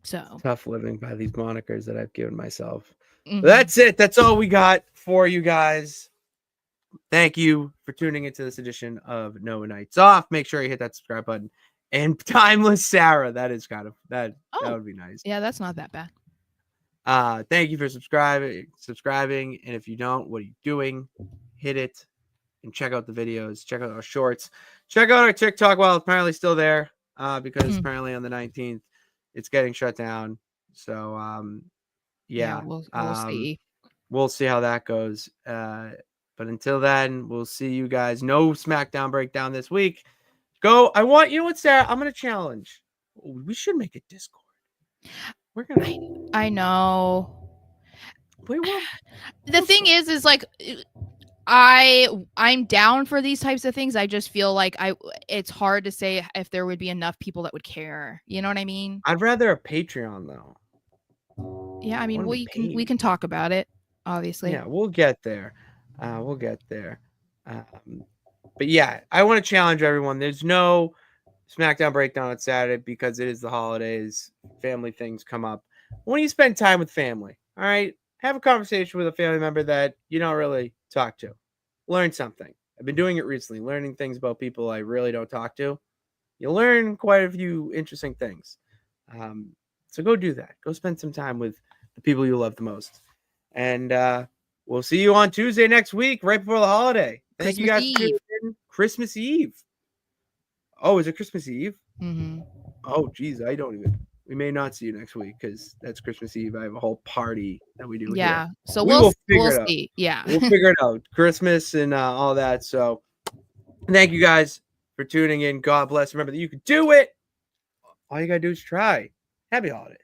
Speaker 4: So
Speaker 2: it's tough living by these monikers that I've given myself.
Speaker 4: Mm-hmm.
Speaker 2: That's it. That's all we got for you guys. Thank you for tuning into this edition of No Nights Off. Make sure you hit that subscribe button. And Timeless Sarah, that is kind of that would be nice.
Speaker 4: Yeah, that's not that bad.
Speaker 2: Thank you for subscribing. And if you don't, what are you doing? Hit it and check out the videos. Check out our shorts. Check out our TikTok while it's apparently still there. Because apparently on the 19th it's getting shut down. So yeah,
Speaker 4: we'll see.
Speaker 2: We'll see how that goes. But until then, we'll see you guys. No SmackDown breakdown this week. You know what, Sarah? I'm gonna challenge. We should make a Discord. We're gonna.
Speaker 4: I know. The thing is like I'm down for these types of things. I just feel like it's hard to say if there would be enough people that would care. You know what I mean?
Speaker 2: I'd rather a Patreon though.
Speaker 4: Yeah, I mean, we can talk about it, obviously.
Speaker 2: Yeah, we'll get there. But yeah, I want to challenge everyone. There's no SmackDown breakdown on Saturday because it is the holidays. Family things come up. When you spend time with family, all right, have a conversation with a family member that you don't really talk to. Learn something. I've been doing it recently, learning things about people I really don't talk to. You learn quite a few interesting things. So go do that. Go spend some time with the people you love the most. And we'll see you on Tuesday next week, right before the holiday. Thank you guys for tuning in. Christmas Eve. Oh, is it Christmas Eve?
Speaker 4: Mm-hmm.
Speaker 2: Oh, geez, we may not see you next week because that's Christmas Eve. I have a whole party that we do.
Speaker 4: Yeah,
Speaker 2: here.
Speaker 4: so we'll
Speaker 2: figure it
Speaker 4: see.
Speaker 2: Out.
Speaker 4: Yeah,
Speaker 2: we'll figure it out. Christmas and all that. So thank you guys for tuning in. God bless. Remember that you can do it. All you got to do is try. Happy holidays.